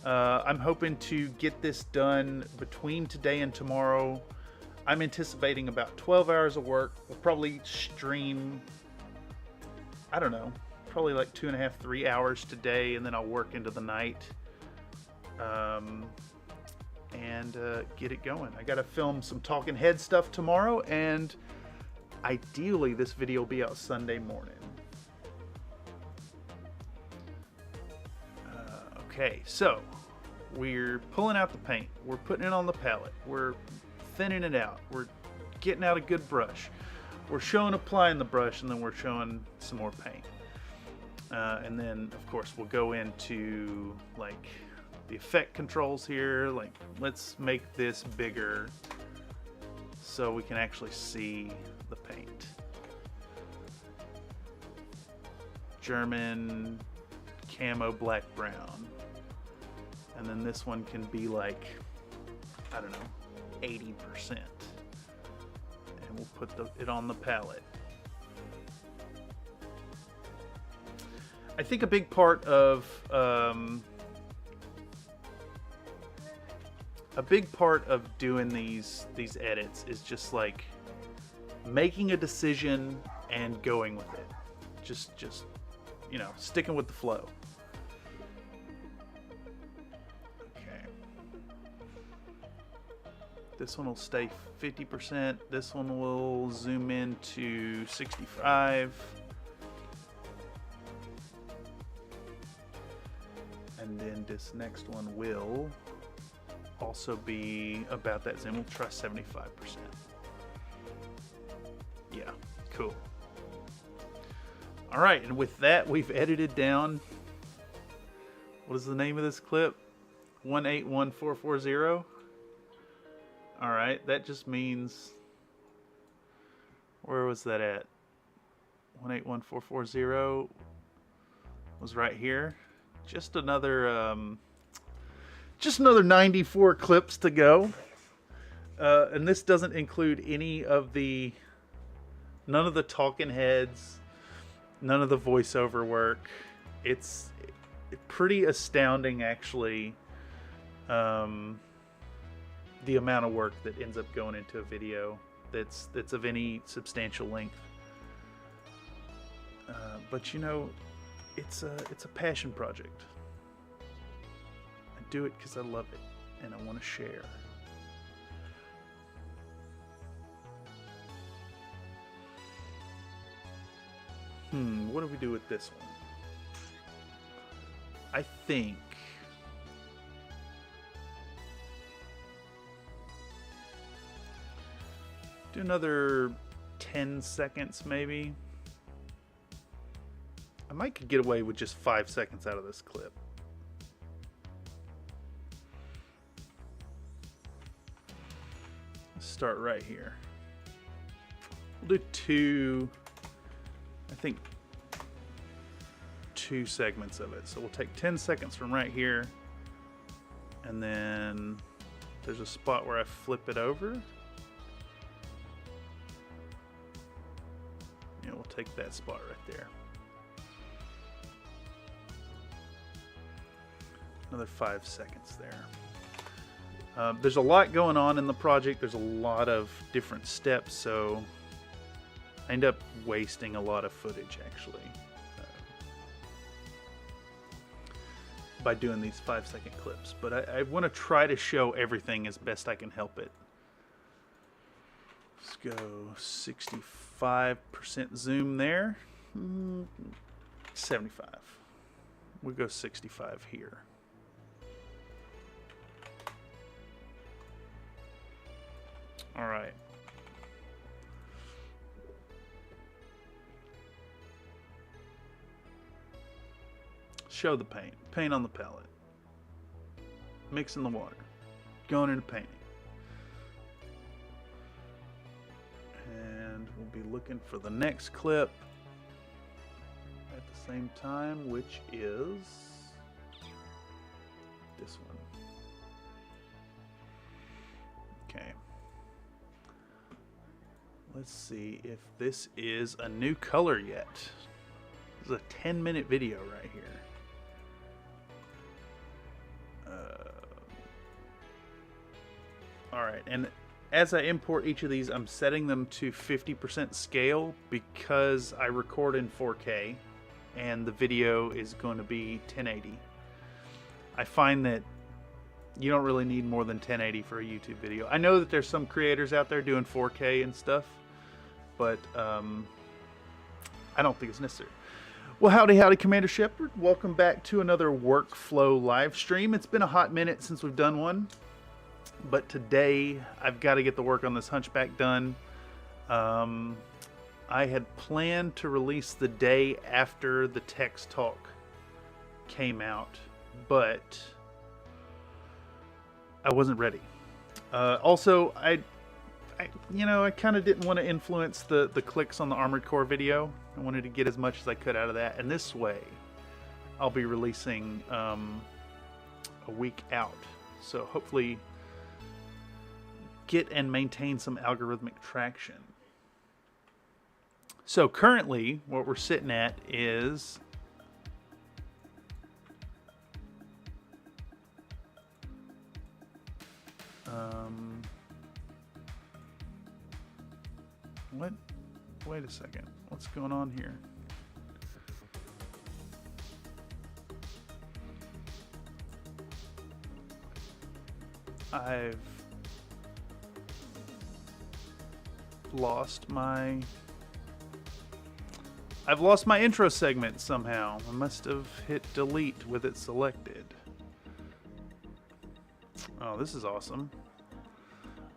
I'm hoping to get this done between today and tomorrow. I'm anticipating about 12 hours of work. We'll probably stream, I don't know, probably like 2.5, 3 hours today, and then I'll work into the night and get it going. I gotta film some talking head stuff tomorrow, and ideally this video will be out Sunday morning. Okay, so we're pulling out the paint. We're putting it on the palette. We're thinning it out. We're getting out a good brush. We're showing applying the brush, and then we're showing some more paint. And then, of course, we'll go into like the effect controls here. Like, let's make this bigger so we can actually see the paint. German camo black brown. And then this one can be like, I don't know, 80%. And we'll put it on the palette. I think a big part of doing these edits is just like making a decision and going with it. Just you know, sticking with the flow. This one will stay 50%. This one will zoom in to 65. And then this next one will also be about that zoom. We'll try 75%. Yeah, cool. All right, and with that, we've edited down, what is the name of this clip? 181440. All right, that just means, where was that at? 181440 was right here. Just another Just another 94 clips to go. And this doesn't include none of the talking heads, none of the voiceover work. It's pretty astounding, actually, the amount of work that ends up going into a video that's of any substantial length. But you know, it's a passion project. I do it because I love it and I want to share. What do we do with this one? I think do another 10 seconds maybe. I might could get away with just 5 seconds out of this clip. Let's start right here. We'll do two segments of it. So we'll take 10 seconds from right here, and then there's a spot where I flip it over. Yeah, we'll take that spot right there. Another 5 seconds there. There's a lot going on in the project. There's a lot of different steps, so I end up wasting a lot of footage, actually, by doing these 5-second clips. But I want to try to show everything as best I can help it. Let's go 65% zoom there. 75. We'll go 65 here. All right. Show the paint. Paint on the palette. Mixing the water. Going into painting. And we'll be looking for the next clip at the same time, which is this one. Okay. Let's see if this is a new color yet. This is a 10-minute video right here. Alright, and as I import each of these, I'm setting them to 50% scale because I record in 4K and the video is going to be 1080. I find that you don't really need more than 1080 for a YouTube video. I know that there's some creators out there doing 4K and stuff, but I don't think it's necessary. Well, howdy, Commander Shepard. Welcome back to another workflow live stream. It's been a hot minute since we've done one, but today I've got to get the work on this Hunchback done. I had planned to release the day after the text talk came out, but I wasn't ready. Also, I kind of didn't want to influence the clicks on the Armored Core video. I wanted to get as much as I could out of that, and this way I'll be releasing a week out. So hopefully get and maintain some algorithmic traction. So currently what we're sitting at is what? Wait a second. What's going on here? I've lost my intro segment somehow. I must have hit delete with it selected. Oh, this is awesome.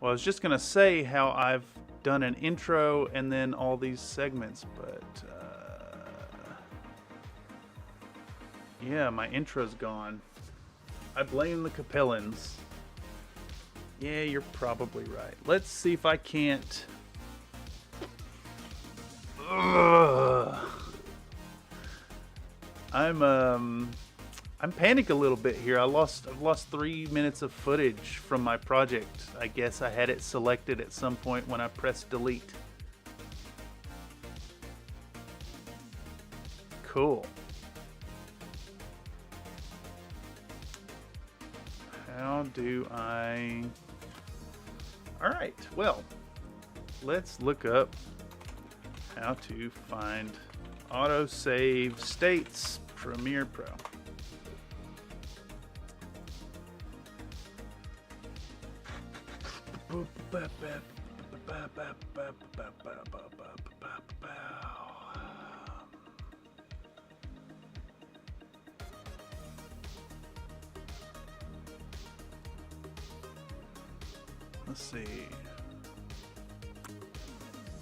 Well, I was just gonna say how I've done an intro and then all these segments, but yeah, my intro's gone. I blame the Capellans. Yeah, you're probably right. Let's see if I can't. Ugh. I'm I'm panicked a little bit here. I've lost 3 minutes of footage from my project. I guess I had it selected at some point when I pressed delete. Cool. How do I... Alright, well, let's look up how to find autosave states Premiere Pro. Let's see.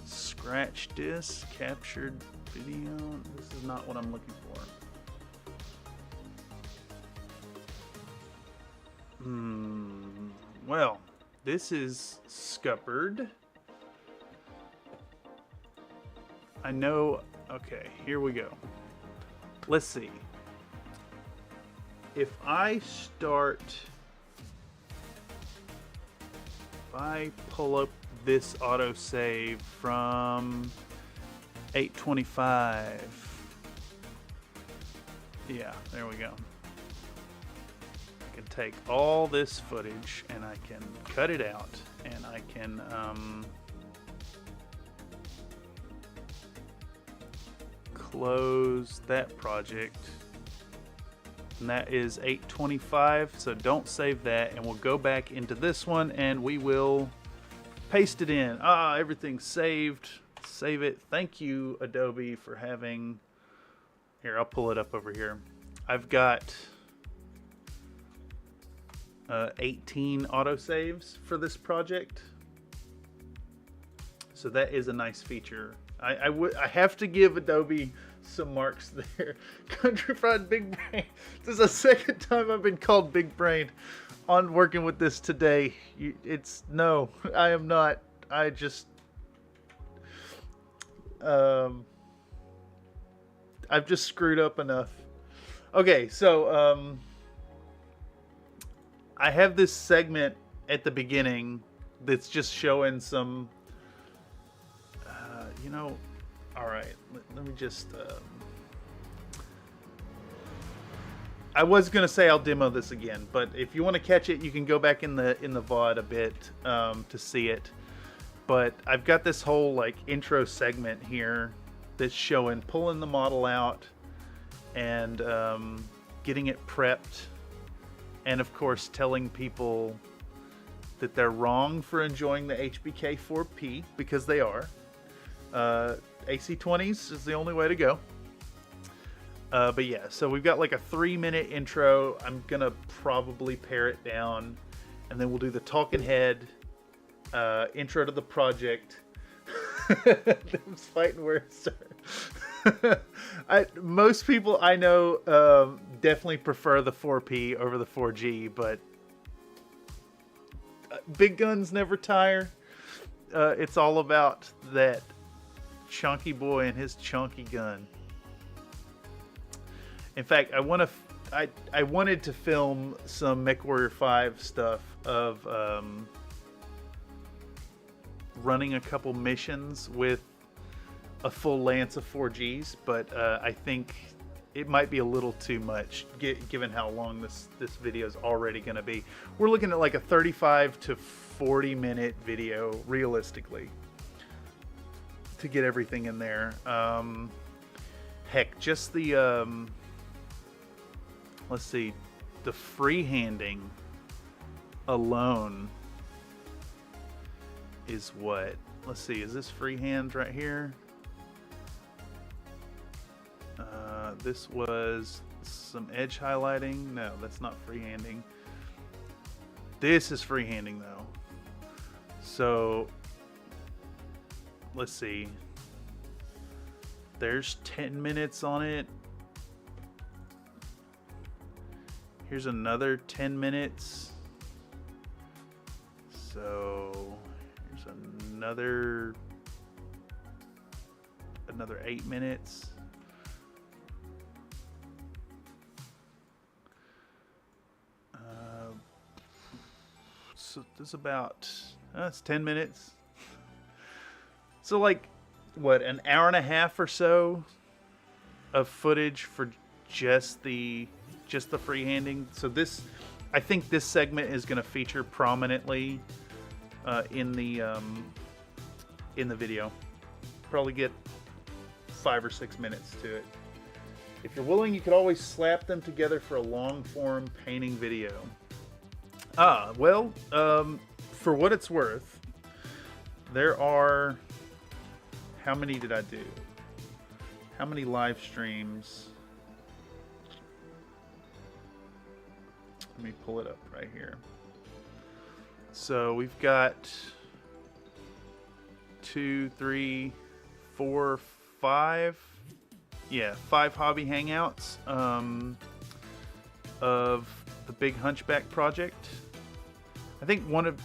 Scratch disk, captured video. This is not what I'm looking for. Well, this is scuppered. I know. Okay, here we go. Let's see. If I pull up this autosave from 825. Yeah, there we go. I can take all this footage and I can cut it out and I can close that project. And that is 825, so don't save that, and we'll go back into this one and we will paste it in. Everything's saved. Save it. Thank you, Adobe, for having... Here, I'll pull it up over here. I've got 18 autosaves for this project, so that is a nice feature. I have to give Adobe some marks there. Country Fried Big Brain. This is the second time I've been called Big Brain on working with this today. No, I am not. I just I've just screwed up enough. Okay, so I have this segment at the beginning that's just showing some all right, let me just I was gonna say I'll demo this again, but if you want to catch it, you can go back in the VOD a bit to see it. But I've got this whole like intro segment here that's showing pulling the model out and getting it prepped, and of course telling people that they're wrong for enjoying the HBK 4P, because they are. AC20s is the only way to go. But yeah, so we've got like a 3-minute intro. I'm gonna probably pare it down, and then we'll do the talking head, intro to the project. Them fighting words. Most people I know definitely prefer the 4P over the 4G, but big guns never tire. It's all about that chunky boy and his chunky gun. In fact, I wanted to film some MechWarrior 5 stuff of running a couple missions with a full lance of 4Gs, but I think it might be a little too much given how long this video is already going to be. We're looking at like a 35 to 40 minute video realistically to get everything in there. Heck, just the let's see, the freehanding alone is what? Let's see, is this freehand right here? This was some edge highlighting. No, that's not freehanding. This is freehanding though. So let's see. There's 10 minutes on it. Here's another 10 minutes. So here's another 8 minutes. this is about it's 10 minutes. So like what, an hour and a half or so of footage for just the freehanding. So this, I think this segment is going to feature prominently in the video. Probably get 5 or 6 minutes to it. If you're willing, you could always slap them together for a long form painting video. Well, for what it's worth, there are, how many did I do? How many live streams? Let me pull it up right here. So we've got 2, 3, 4, 5. Yeah, 5 hobby hangouts of the big Hunchback project. I think the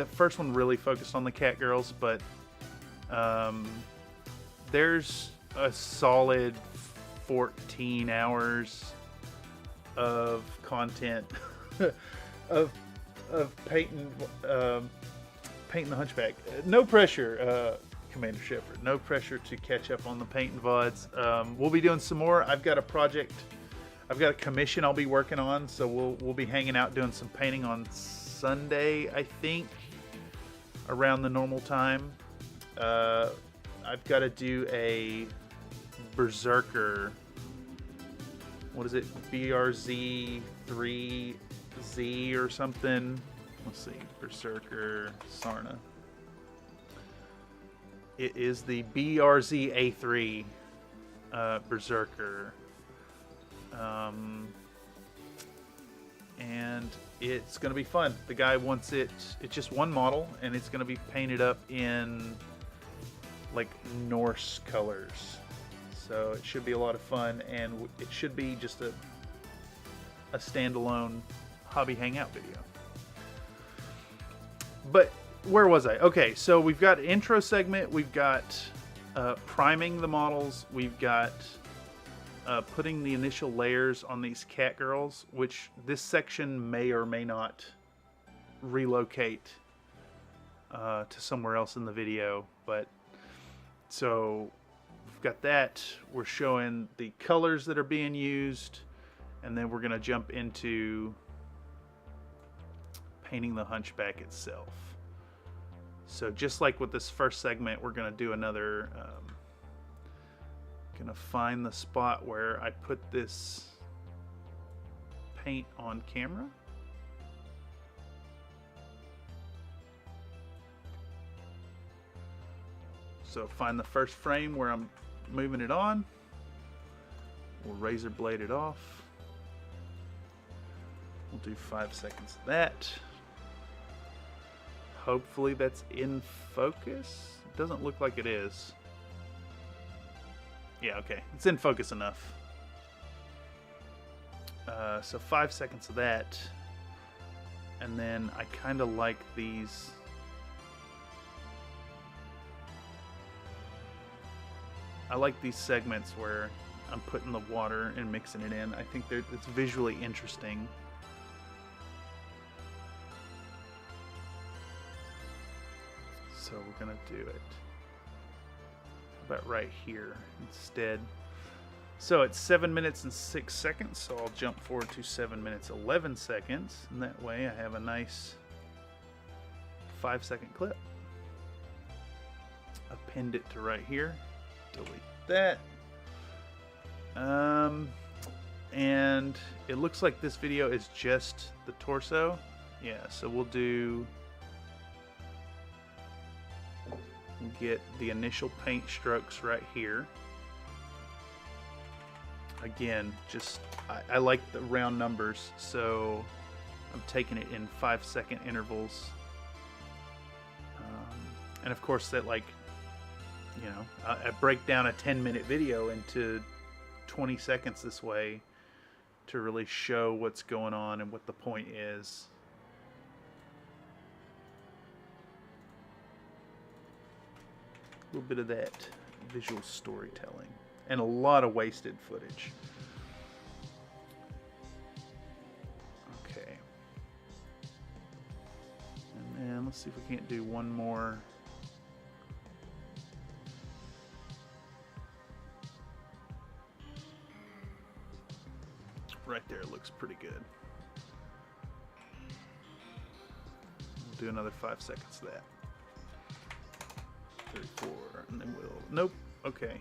first one really focused on the cat girls, but there's a solid 14 hours of content of painting the Hunchback. No pressure, Commander Shepard. No pressure to catch up on the painting VODs. We'll be doing some more. I've got a project. I've got a commission I'll be working on, so we'll be hanging out doing some painting on Sunday, I think, around the normal time. I've got to do a Berserker. What is it? BRZ3Z or something. Let's see. Berserker Sarna. It is the BRZ-A3 Berserker. And it's going to be fun. The guy wants it's just one model, and it's going to be painted up in like Norse colors. So it should be a lot of fun, and it should be just a standalone hobby hangout video. But where was I? Okay, so we've got intro segment, we've got priming the models, we've got putting the initial layers on these cat girls, which this section may or may not relocate to somewhere else in the video. But so we've got that. We're showing the colors that are being used, and then we're going to jump into painting the Hunchback itself. So just like with this first segment, we're going to do another, going to find the spot where I put this paint on camera. So find the first frame where I'm moving it on. We'll razor blade it off. We'll do 5 seconds of that. Hopefully that's in focus. It doesn't look like it is. Yeah, okay. It's in focus enough. So 5 seconds of that. And then I kind of like these. I like these segments where I'm putting the water and mixing it in. I think it's visually interesting. So we're gonna do it about right here instead. So it's 7 minutes and 6 seconds, so I'll jump forward to 7 minutes 11 seconds, and that way I have a nice 5-second clip. Append it to right here. Delete that. And it looks like this video is just the torso. Yeah, so we'll get the initial paint strokes right here. Again, just I like the round numbers, so I'm taking it in 5-second intervals. And of course that, like, you know, I break down a 10-minute video into 20 seconds this way to really show what's going on and what the point is. A little bit of that visual storytelling and a lot of wasted footage. Okay. Let's see if we can't do one more. Right there looks pretty good. We'll do another 5 seconds of that. 34, and then we'll, nope, okay.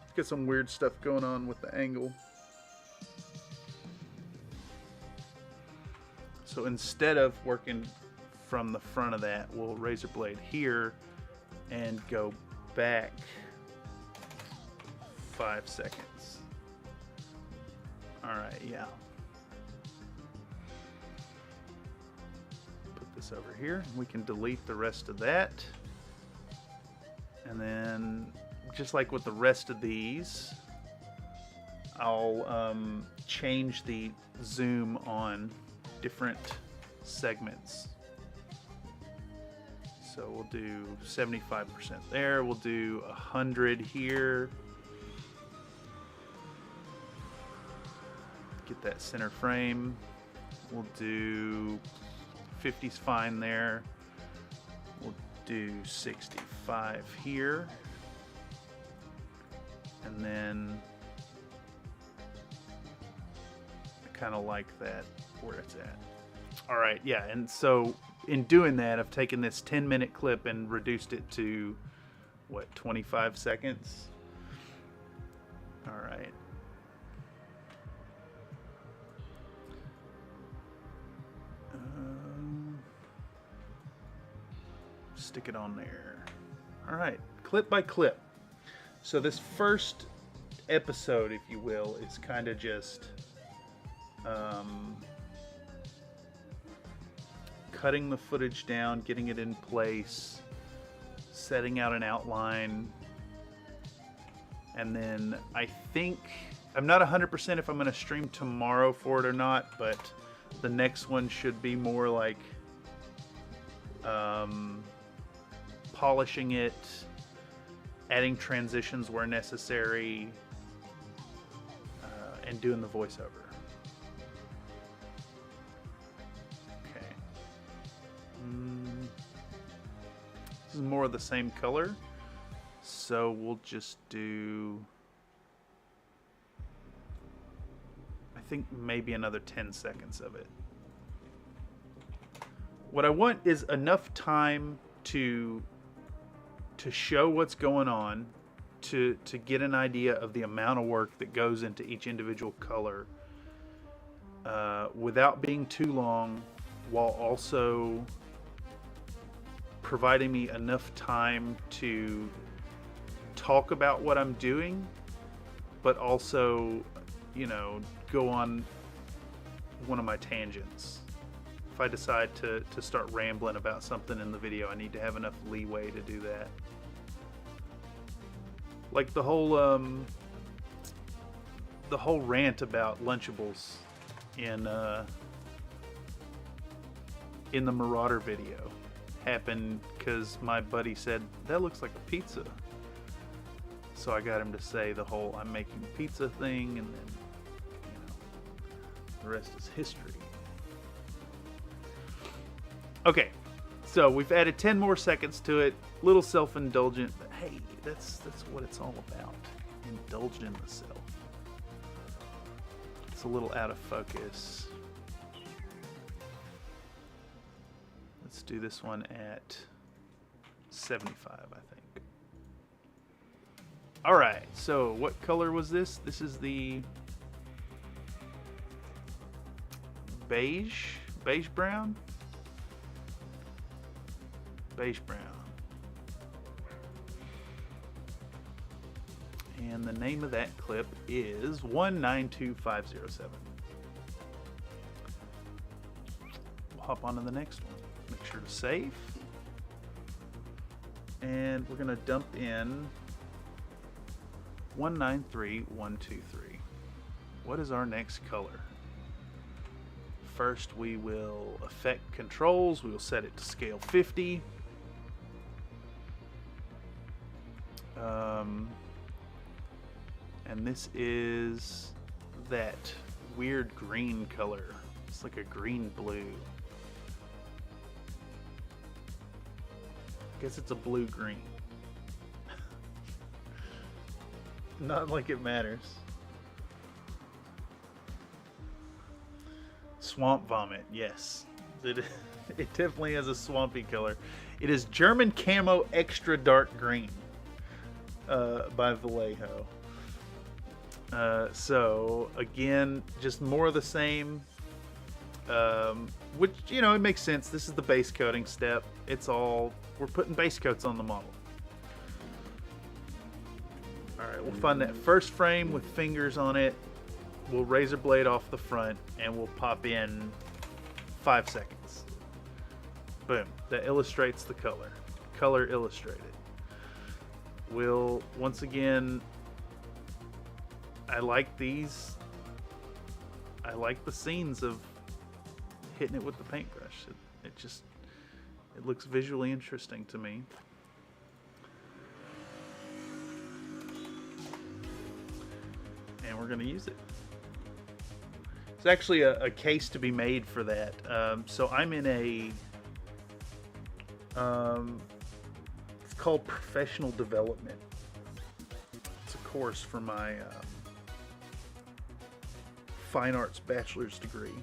Let's get some weird stuff going on with the angle. So instead of working from the front of that, we'll razor blade here and go back 5 seconds. All right, yeah. Put this over here. We can delete the rest of that. And then, just like with the rest of these, I'll change the zoom on different segments. So we'll do 75% there. We'll do 100 here. Get that center frame. We'll do 50's fine there. We'll do 65 here. And then I kind of like that where it's at. All right, yeah, and so in doing that, I've taken this 10-minute clip and reduced it to, what, 25 seconds? All right. Stick it on there. All right, clip by clip. So this first episode, if you will, is kind of just cutting the footage down, getting it in place, setting out an outline, and then I think, I'm not 100% if I'm going to stream tomorrow for it or not, but the next one should be more like polishing it, adding transitions where necessary, and doing the voiceover. Okay. This is more of the same color, so we'll just do, I think maybe another 10 seconds of it. What I want is enough time to show what's going on, to get an idea of the amount of work that goes into each individual color, without being too long, while also providing me enough time to talk about what I'm doing, but also, you know, go on one of my tangents. If I decide to start rambling about something in the video, I need to have enough leeway to do that. Like the whole rant about Lunchables in the Marauder video happened because my buddy said, that looks like a pizza. So I got him to say the whole I'm making pizza thing, and then, you know, the rest is history. Okay, so we've added 10 more seconds to it. Little self-indulgent, but hey, that's what it's all about. Indulging in the self. It's a little out of focus. Let's do this one at 75, I think. All right, so what color was this? This is the beige brown? Beige brown. And the name of that clip is 192507. We'll hop on to the next one. Make sure to save. And we're gonna dump in 193123. What is our next color? First, we will affect controls. We will set it to scale 50. And this is that weird green color. It's like a green blue. guess it's a blue-green. Not like it matters. Swamp vomit, yes. It definitely has a swampy color. It is German Camo Extra Dark Green by Vallejo. So again, just more of the same, which, you know, it makes sense. This is the base coating step. We're putting base coats on the model. All right, we'll find that first frame with fingers on it. We'll razor blade off the front and we'll pop in 5 seconds. Boom, that illustrates the color. Color illustrated. We'll, once again, I like these. I like the scenes of hitting it with the paintbrush. It looks visually interesting to me. And we're gonna use it. It's actually a case to be made for that. So I'm in a, it's called Professional Development. It's a course for my Fine Arts bachelor's degree.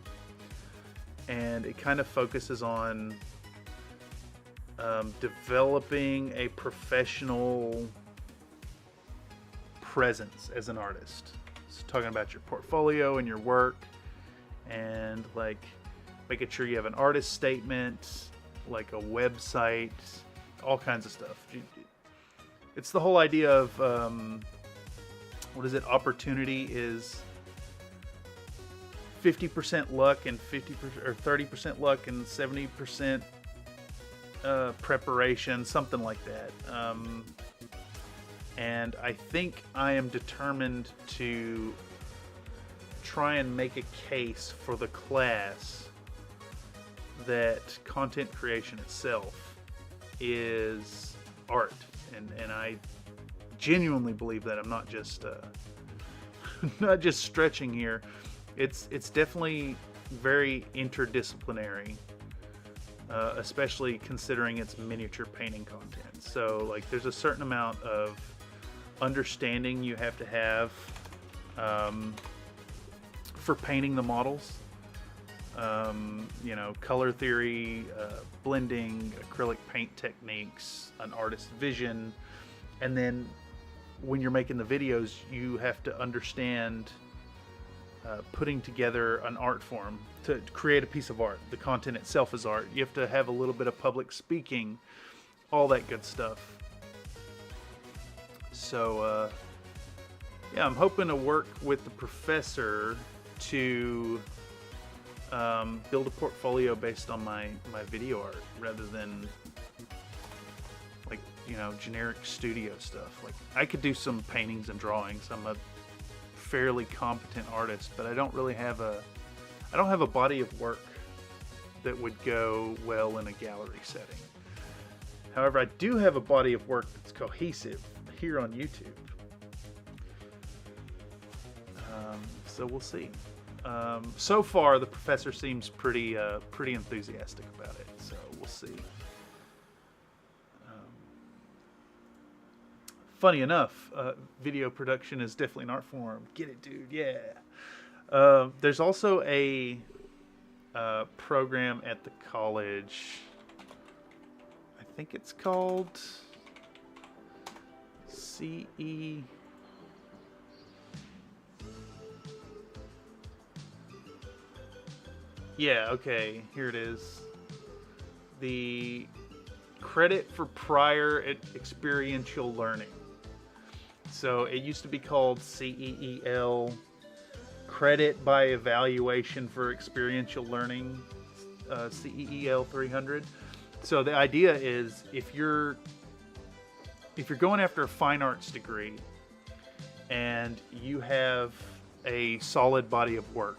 And it kind of focuses on developing a professional presence as an artist. So talking about your portfolio and your work, and like making sure you have an artist statement, like a website, all kinds of stuff. It's the whole idea of what is it? Opportunity is 50% luck and 50% or 30% luck and 70% preparation, something like that. And I think I am determined to try and make a case for the class that content creation itself is art, and I genuinely believe that. I'm not just not just stretching here. It's definitely very interdisciplinary, especially considering its miniature painting content. So like there's a certain amount of understanding you have to have for painting the models. You know, color theory, blending, acrylic paint techniques, an artist's vision, and then when you're making the videos, you have to understand putting together an art form to create a piece of art. The content itself is art. You have to have a little bit of public speaking, all that good stuff. So yeah, I'm hoping to work with the professor to build a portfolio based on my video art rather than like, you know, generic studio stuff. Like I could do some paintings and drawings. I'm a fairly competent artist, but I don't have a body of work that would go well in a gallery setting. However, I do have a body of work that's cohesive here on YouTube. So we'll see. So far, the professor seems pretty enthusiastic about it. So we'll see. Funny enough, video production is definitely an art form. Get it, dude? Yeah. There's also a program at the college. I think it's called CE. Yeah, okay, here it is. The credit for prior experiential learning. So it used to be called CEEL, credit by evaluation for experiential learning, CEEL 300. So the idea is if you're going after a fine arts degree and you have a solid body of work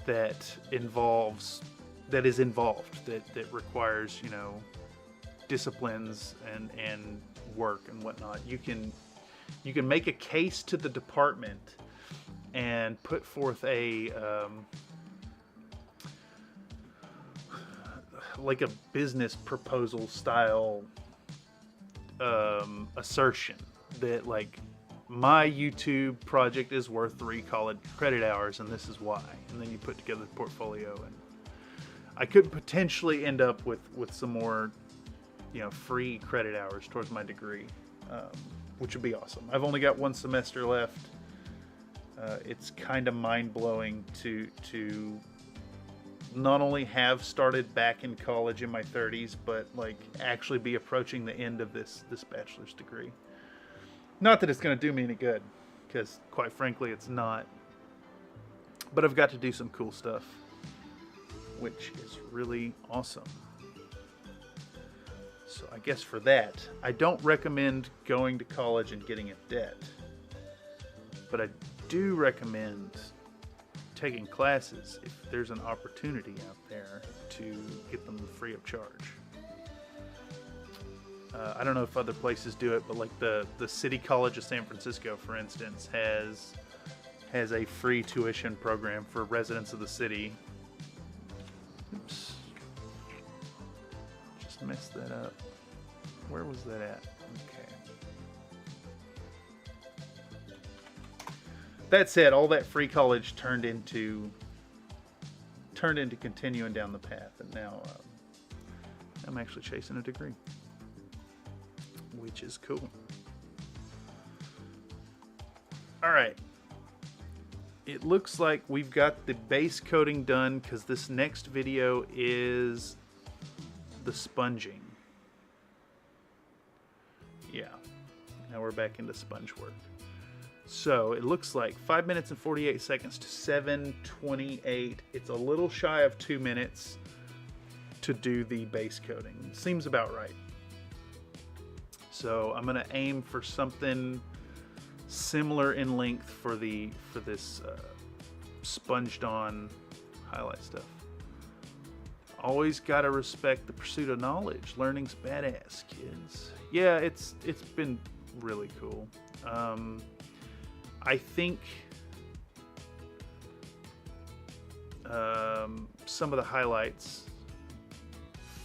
that is involved, that requires, you know, disciplines and work and whatnot, you can make a case to the department and put forth a like a business proposal style assertion that like my YouTube project is worth 3 college credit hours and this is why, and then you put together the portfolio, and I could potentially end up with some more, you know, free credit hours towards my degree, which would be awesome. I've only got 1 semester left. It's kind of mind-blowing to not only have started back in college in my 30s, but like actually be approaching the end of this bachelor's degree. Not that it's going to do me any good, because quite frankly it's not. But I've got to do some cool stuff, which is really awesome. So I guess for that, I don't recommend going to college and getting in debt. But I do recommend taking classes if there's an opportunity out there to get them free of charge. I don't know if other places do it, but like the City College of San Francisco, for instance, has a free tuition program for residents of the city. Oops. Just messed that up. Where was that at? Okay. That said, all that free college turned into continuing down the path, and now I'm actually chasing a degree, which is cool. All right. It looks like we've got the base coating done, because this next video is the sponging. Yeah, now we're back into sponge work. So it looks like 5 minutes and 48 seconds to 7:28. It's a little shy of 2 minutes to do the base coating. Seems about right. So I'm gonna aim for something similar in length for this sponged on highlight stuff. Always gotta respect the pursuit of knowledge. Learning's badass, kids. Yeah, it's been really cool. I think some of the highlights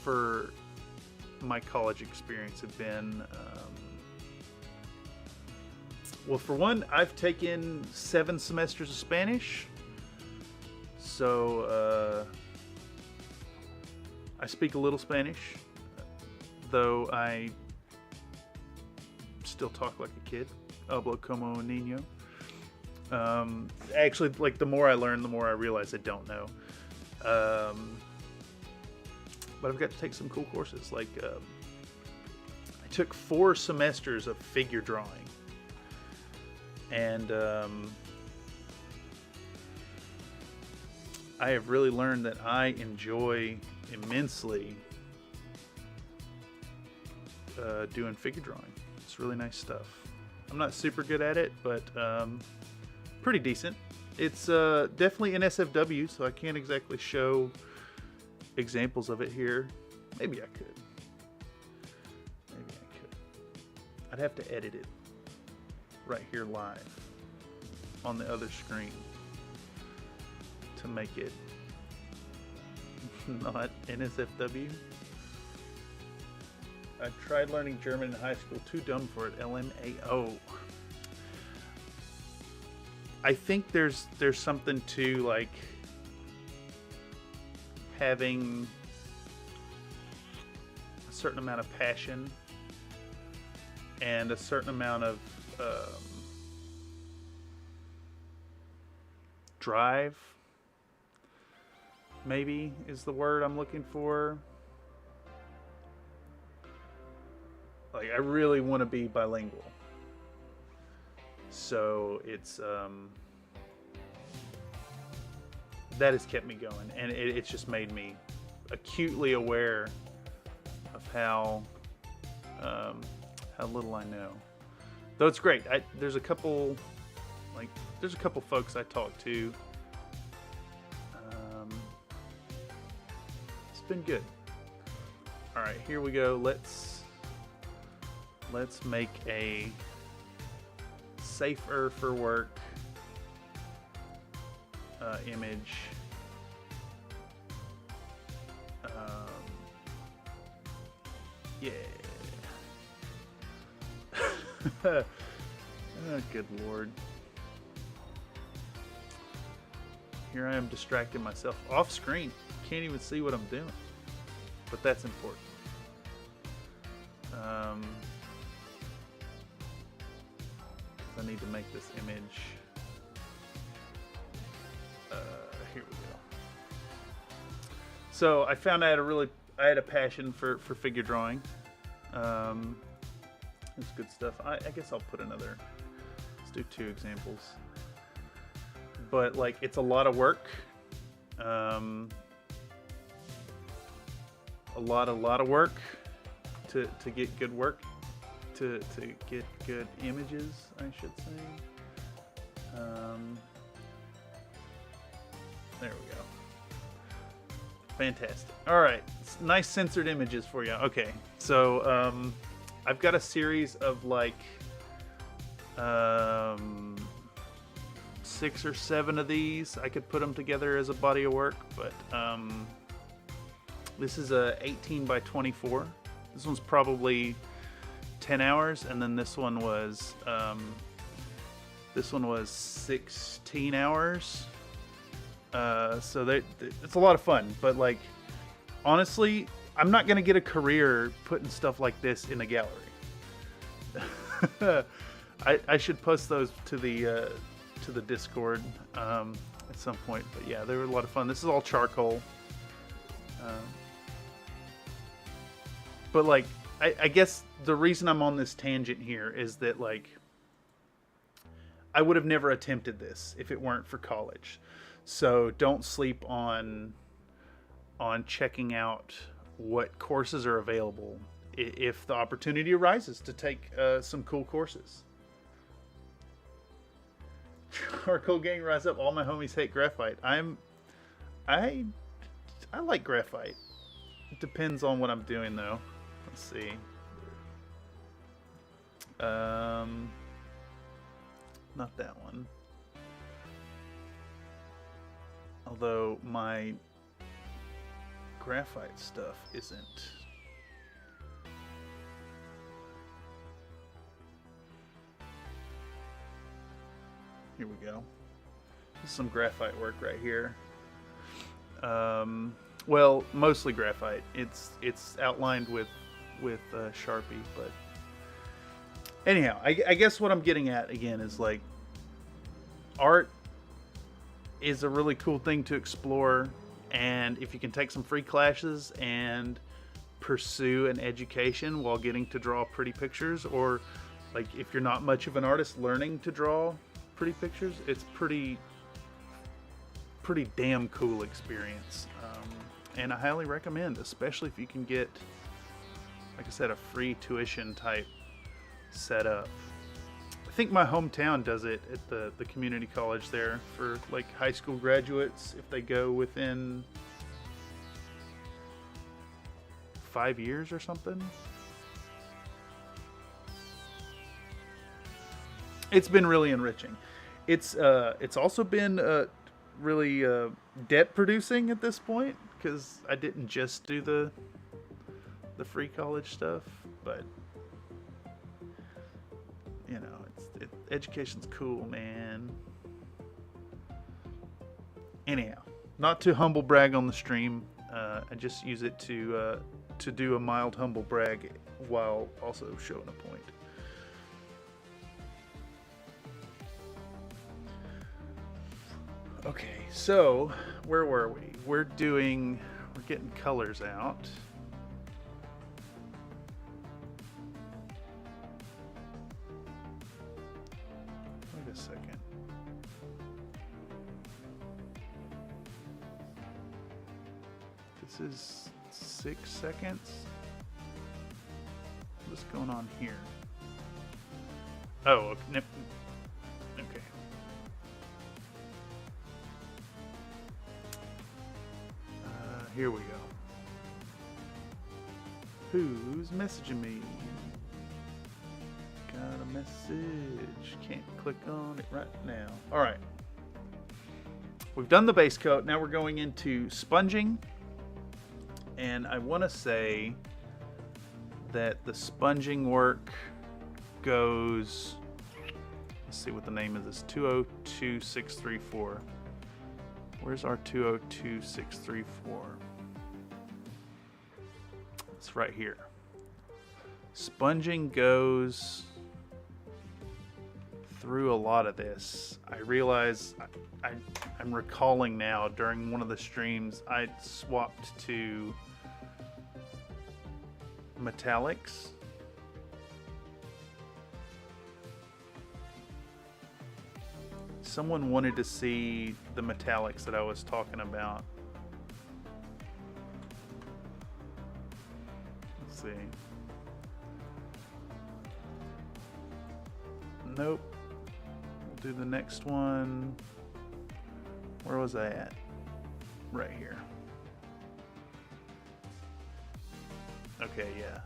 for my college experience have been, well, for one, I've taken 7 semesters of Spanish, so I speak a little Spanish, though I still talk like a kid. Hablo como un niño. Actually, like, the more I learn, the more I realize I don't know. But I've got to take some cool courses. Like, I took 4 semesters of figure drawing. And I have really learned that I enjoy immensely doing figure drawing. It's really nice stuff. I'm not super good at it, but pretty decent. It's definitely NSFW, so I can't exactly show examples of it here. Maybe I could. I'd have to edit it right here live on the other screen to make it not NSFW. I tried learning German in high school. Too dumb for it. LMAO. I think there's something to, like, having a certain amount of passion and a certain amount of drive, maybe is the word I'm looking for. Like, I really want to be bilingual. So it's that has kept me going, and it's just made me acutely aware of how little I know. Though it's great. There's a couple folks I talk to. It's been good. All right, here we go. Let's make a safer for work image. Oh, good Lord. Here I am distracting myself off screen. Can't even see what I'm doing. But that's important. I need to make this image. Here we go. So I found I had a passion for figure drawing. It's good stuff. I guess I'll put another. Let's do 2 examples. But like, it's a lot of work. A lot of work to get good work, to get good images, I should say. There we go. Fantastic. All right, nice censored images for you. Okay, so I've got a series of like 6 or 7 of these. I could put them together as a body of work, but this is a 18 by 24. This one's probably 10 hours, and then this one was 16 hours. So it's a lot of fun, but like, honestly, I'm not gonna get a career putting stuff like this in a gallery. I should post those to the Discord at some point. But yeah, they were a lot of fun. This is all charcoal. But like, I guess the reason I'm on this tangent here is that like, I would have never attempted this if it weren't for college. So don't sleep on checking out what courses are available if the opportunity arises to take some cool courses. Charcoal gang, rise up! All my homies hate graphite. I like graphite. It depends on what I'm doing though. Let's see. Not that one. Although my graphite stuff isn't. Here we go. This is some graphite work right here. Well, mostly graphite. It's outlined with Sharpie, but anyhow, I guess what I'm getting at again is like, art is a really cool thing to explore, and if you can take some free classes and pursue an education while getting to draw pretty pictures, or like if you're not much of an artist learning to draw pretty pictures, it's pretty damn cool experience. And I highly recommend, especially if you can get, like I said, a free tuition type setup. I think my hometown does it at the community college there for like high school graduates if they go within 5 years or something. It's been really enriching. It's also been really debt producing at this point, because I didn't just do the free college stuff, but you know, education's cool, man. Anyhow, not to humble brag on the stream. I just use it to do a mild humble brag while also showing a point. Okay, so where were we? We're getting colors out. Wait a second. This is 6 seconds. What's going on here? Oh, okay. Here we go. Who's messaging me? Got a message. Can't click on it right now. All right. We've done the base coat. Now we're going into sponging. And I want to say that the sponging work goes, let's see what the name of this, 202634. Where's our 202634? It's right here. Sponging goes through a lot of this. I realize I'm recalling now during one of the streams I swapped to metallics. Someone wanted to see the metallics that I was talking about. Let's see. Nope. We'll do the next one. Where was I at? Right here. Okay, yeah.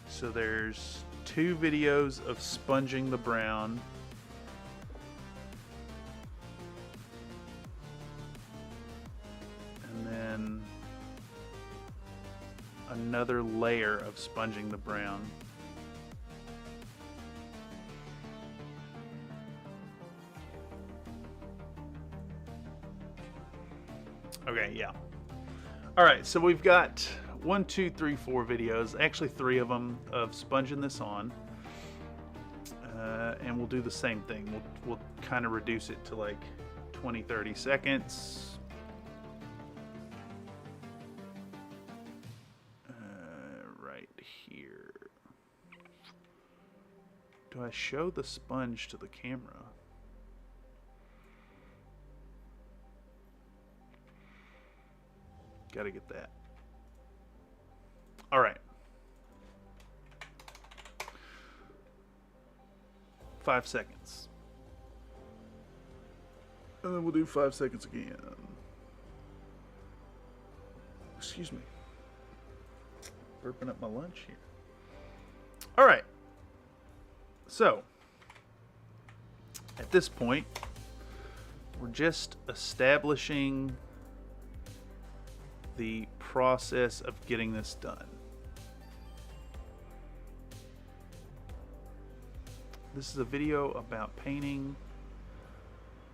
So there's 2 videos of sponging the brown. And then another layer of sponging the brown. Okay, yeah. All right, so we've got 1, 2, 3, 4 videos, actually 3 of them, of sponging this on. And we'll do the same thing. We'll kind of reduce it to like 20, 30 seconds. Right here. Do I show the sponge to the camera? Gotta get that. All right. 5 seconds. And then we'll do 5 seconds again. Excuse me. Burping up my lunch here. All right. So, at this point, we're just establishing the process of getting this done. This is a video about painting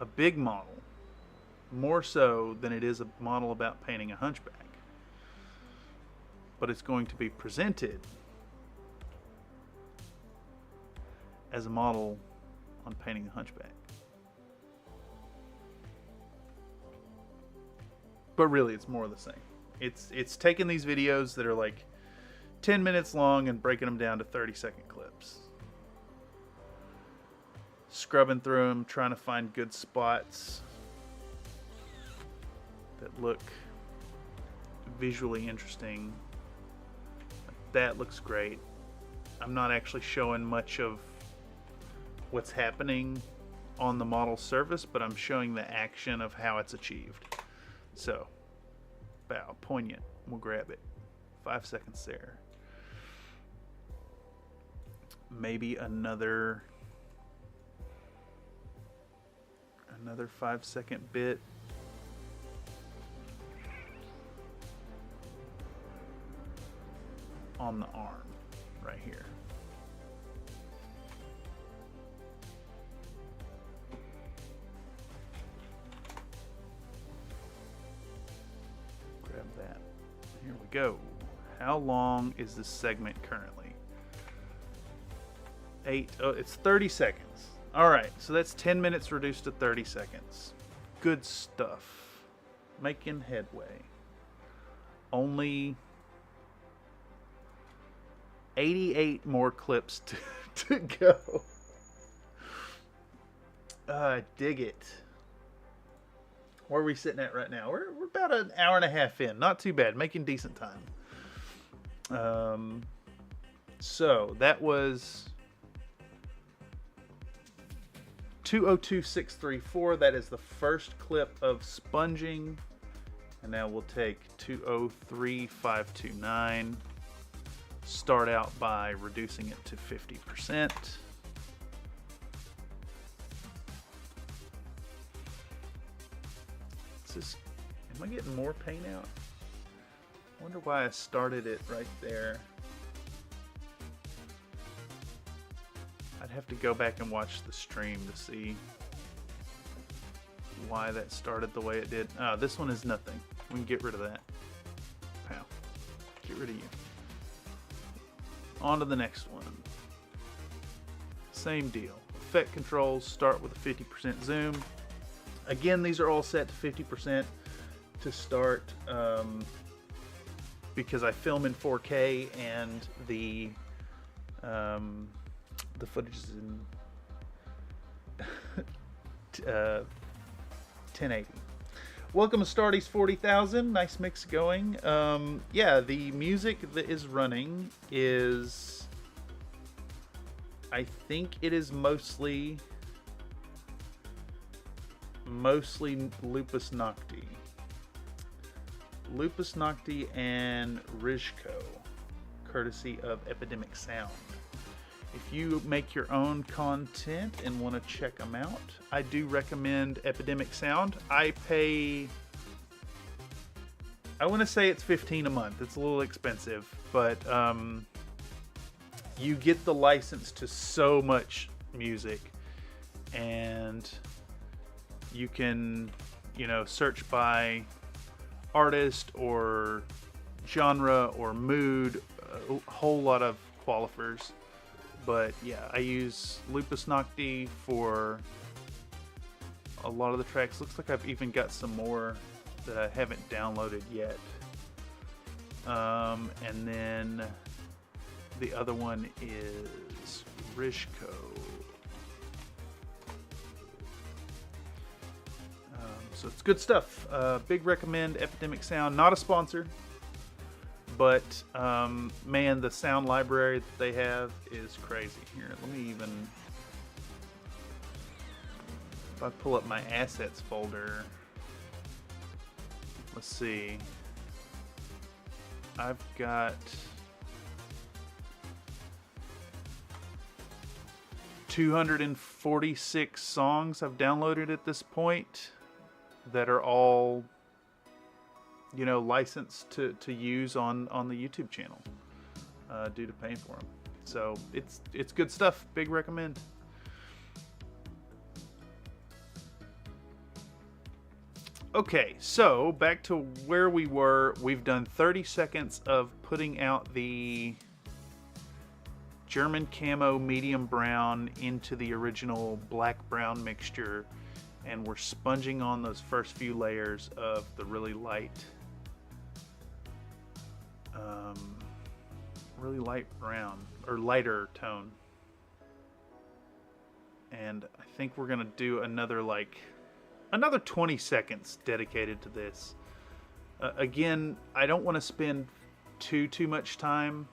a big model, more so than it is a model about painting a hunchback. But it's going to be presented as a model on painting a hunchback. But really, it's more of the same. It's taking these videos that are like 10 minutes long and breaking them down to 30-second clips. Scrubbing through them, trying to find good spots that look visually interesting. That looks great. I'm not actually showing much of what's happening on the model surface, but I'm showing the action of how it's achieved. So, bow, poignant, we'll grab it. 5 seconds there. Maybe another 5-second bit. On the arm, right here. Grab that. Here we go. How long is this segment currently? It's 30 seconds. Alright, so that's 10 minutes reduced to 30 seconds. Good stuff. Making headway. Only 88 more clips to go. Dig it. Where are we sitting at right now? We're about an hour and a half in. Not too bad. Making decent time. So that was 202634. That is the first clip of sponging. And now we'll take 203529. Start out by reducing it to 50%. Am I getting more paint out? I wonder why I started it right there. I'd have to go back and watch the stream to see why that started the way it did. This one is nothing. We can get rid of that. Pow. Get rid of you. On to the next one. Same deal. Effect controls start with a 50% zoom. Again, these are all set to 50% to start because I film in 4K and the footage is in 1080. Welcome to Stardy's 40,000. Nice mix going. Yeah, the music that is running is, I think it is mostly Lupus Nocti. Lupus Nocti and Rizko, courtesy of Epidemic Sound. If you make your own content and want to check them out, I do recommend Epidemic Sound. I want to say it's $15 a month. It's a little expensive, but you get the license to so much music, and you can, search by artist or genre or mood, a whole lot of qualifiers. But yeah, I use Lupus Nocti for a lot of the tracks. Looks like I've even got some more that I haven't downloaded yet. And then the other one is Rizko. So it's good stuff. Big recommend Epidemic Sound. Not a sponsor, but man, the sound library that they have is crazy. Here, let me even, if I pull up my assets folder, let's see. I've got 246 songs I've downloaded at this point that are all, licensed to use on the YouTube channel due to paying for them. So it's good stuff. Big recommend. Okay, so back to where we were. We've done 30 seconds of putting out the German camo medium brown into the original black brown mixture, and we're sponging on those first few layers of the really light brown or lighter tone. And I think we're gonna do another 20 seconds dedicated to this. Again, I don't want to spend too much time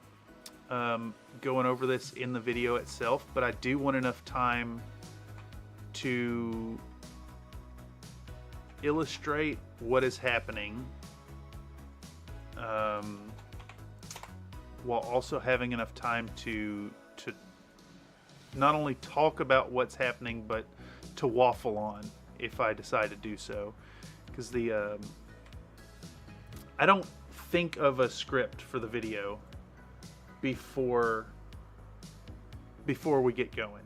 going over this in the video itself, but I do want enough time to illustrate what is happening, while also having enough time to not only talk about what's happening, but to waffle on if I decide to do so. Because I don't think of a script for the video before we get going.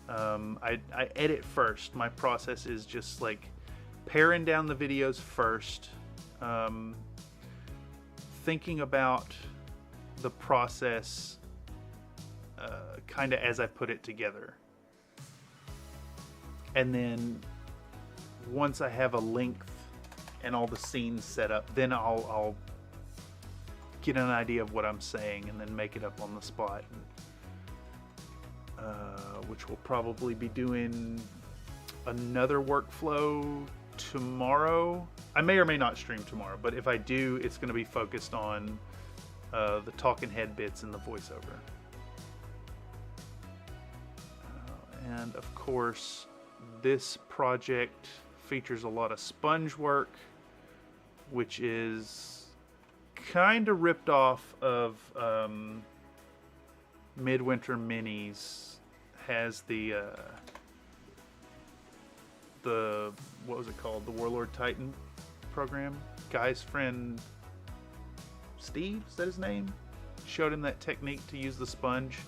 I edit first. My process is just paring down the videos first, thinking about the process kind of as I put it together. And then once I have a length and all the scenes set up, then I'll get an idea of what I'm saying and then make it up on the spot. Which we'll probably be doing another workflow tomorrow. I may or may not stream tomorrow, but if I do, it's going to be focused on the talking head bits and the voiceover. And of course, this project features a lot of sponge work, which is kind of ripped off of Midwinter Minis. Has the what was it called? The Warlord Titan program. Guy's friend Steve, is that his name? Showed him that technique to use the sponge.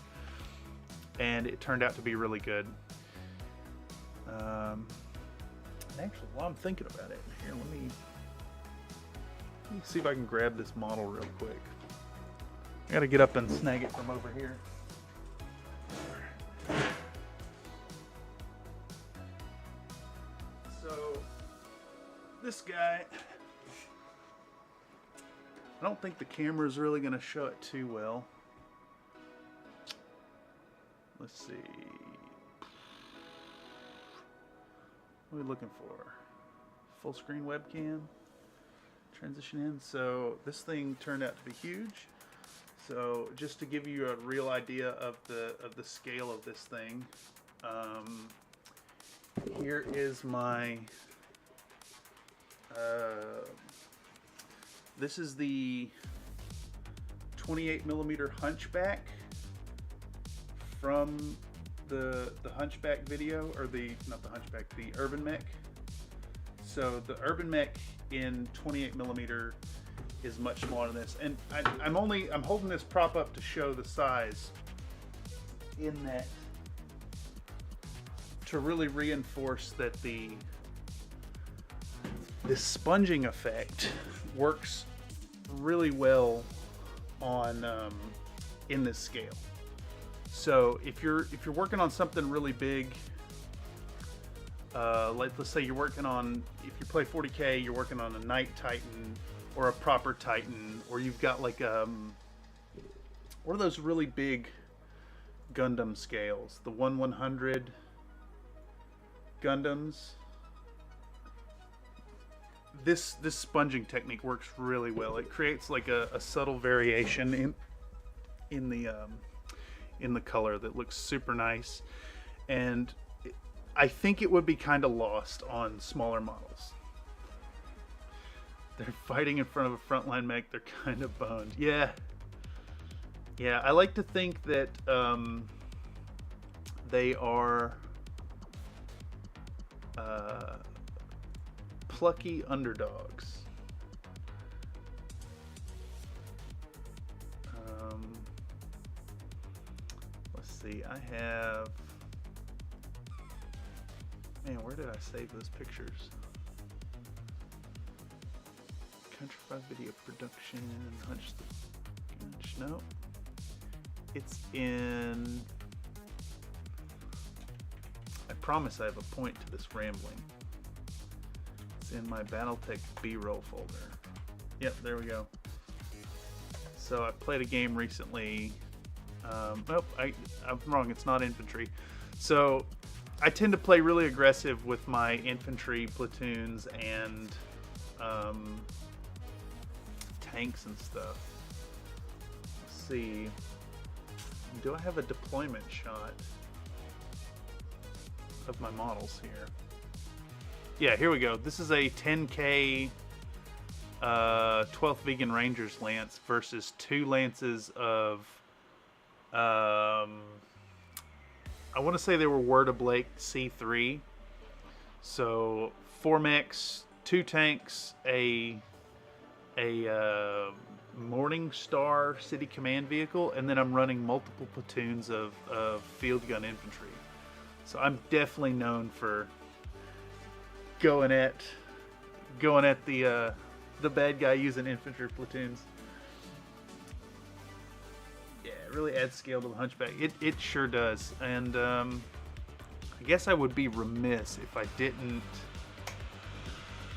and it turned out to be really good. And actually, while I'm thinking about it, here, let me see if I can grab this model real quick. I gotta get up and snag it from over here. So, this guy, I don't think the camera's really gonna show it too well. Let's see. What are we looking for? Full screen webcam. Transition in. So this thing turned out to be huge. So just to give you a real idea of the scale of this thing, here is my. This is the 28mm Hunchback from the Hunchback video, or not the Hunchback, the Urban Mech. So the Urban Mech in 28mm is much smaller than this, and I'm holding this prop up to show the size, in that to really reinforce that this sponging effect works really well on in this scale. So if you're working on something really big, like let's say you're working on, if you play 40K, you're working on a Night Titan or a proper Titan, or you've got like one of those really big Gundam scales, the 1/100 Gundams. This sponging technique works really well. It creates like a subtle variation in the color that looks super nice, and I think it would be kind of lost on smaller models. They're fighting in front of a frontline mech. They're kind of boned. Yeah, I like to think that they are plucky underdogs. Let's see, I have, man, where did I save those pictures? Countrify video production, no, it's in, I promise I have a point to this rambling. It's in my Battletech B-roll folder. Yep, there we go. So I played a game recently. Nope, I'm wrong. It's not infantry. So I tend to play really aggressive with my infantry platoons and tanks and stuff. Let's see. Do I have a deployment shot of my models here? Yeah, here we go. This is a 10K 12th Vegan Rangers Lance versus 2 lances of I want to say they were Word of Blake C3. So 4 mechs, 2 tanks, a Morning Star City Command vehicle, and then I'm running multiple platoons of field gun infantry. So I'm definitely known for going at the bad guy using infantry platoons. Yeah, it really adds scale to the Hunchback. It sure does. And I guess I would be remiss if I didn't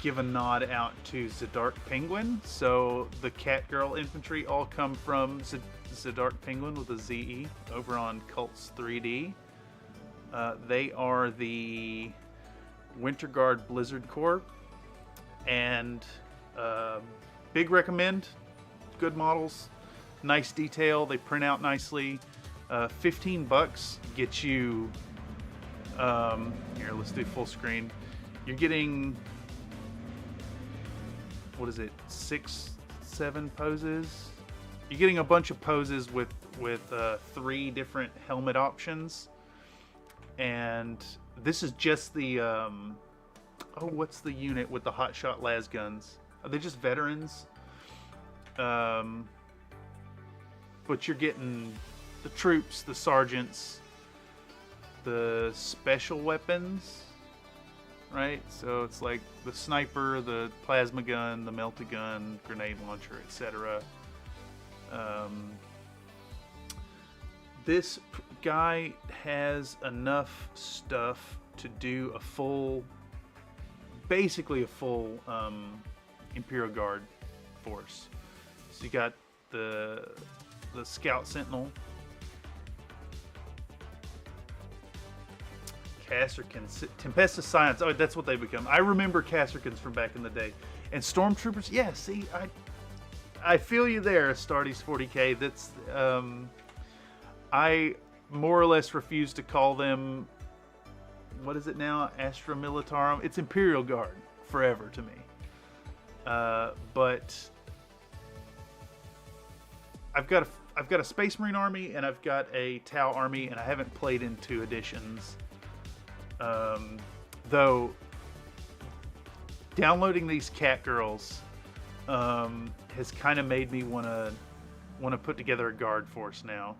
give a nod out to Zedark Penguin. So the Catgirl infantry all come from Zedark Penguin with a ZE over on Cults 3D. They are the Winter Guard Blizzard Corps, and big recommend. Good models, nice detail, they print out nicely. $15 gets you, here, let's do full screen. You're getting, what is it, 6-7 poses? You're getting a bunch of poses with 3 different helmet options. And this is just the, what's the unit with the hotshot las guns? Are they just veterans? But you're getting the troops, the sergeants, the special weapons, right? So it's like the sniper, the plasma gun, the melta gun, grenade launcher, etc. This guy has enough stuff to do a full, basically a full Imperial Guard force. So you got the Scout Sentinel, Kasrkins, Tempestus Science. Oh, that's what they become. I remember Kasrkins from back in the day. And Stormtroopers, yeah, see, I feel you there, Astartes 40K. That's, I more or less refuse to call them, what is it now? Astra Militarum. It's Imperial Guard forever to me. But I've got a Space Marine army and I've got a Tau army, and I haven't played in 2 editions. Though downloading these cat girls has kind of made me want to put together a guard force now.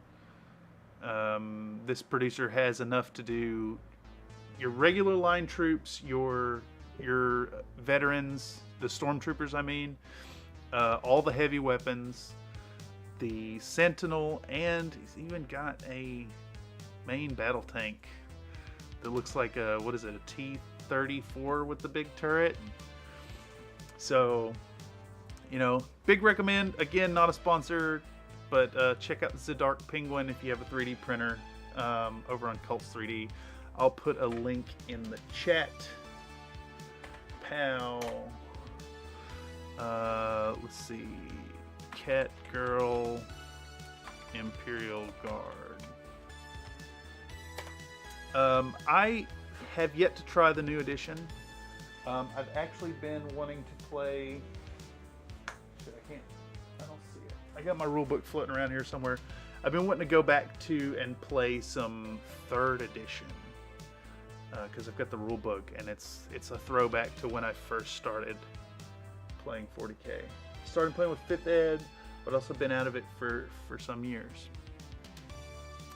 This producer has enough to do your regular line troops, your veterans, the stormtroopers, I mean, all the heavy weapons, the Sentinel, and he's even got a main battle tank that looks like a, what is it, a T-34 with the big turret. So, you know, big recommend. Again, not a sponsor, but check out the Dark Penguin if you have a 3D printer over on Cults 3D. I'll put a link in the chat. Pow. Let's see. Cat Girl Imperial Guard. I have yet to try the new edition. I've actually been wanting to play. Shit, I don't see it. I got my rule book floating around here somewhere. I've been wanting to go back to and play some 3rd edition because I've got the rule book, and it's a throwback to when I first started playing 40K. Started playing with 5th Ed, but also been out of it for some years.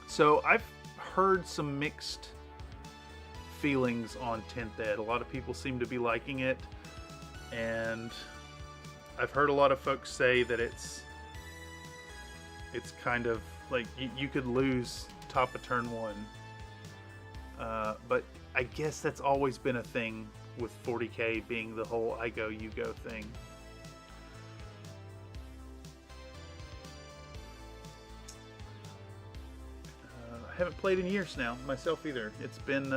So I've heard some mixed feelings on 10th Ed. A lot of people seem to be liking it, and I've heard a lot of folks say that it's kind of like you could lose top of turn 1. But I guess that's always been a thing with 40K, being the whole I go, you go thing. I haven't played in years now, myself either. It's been,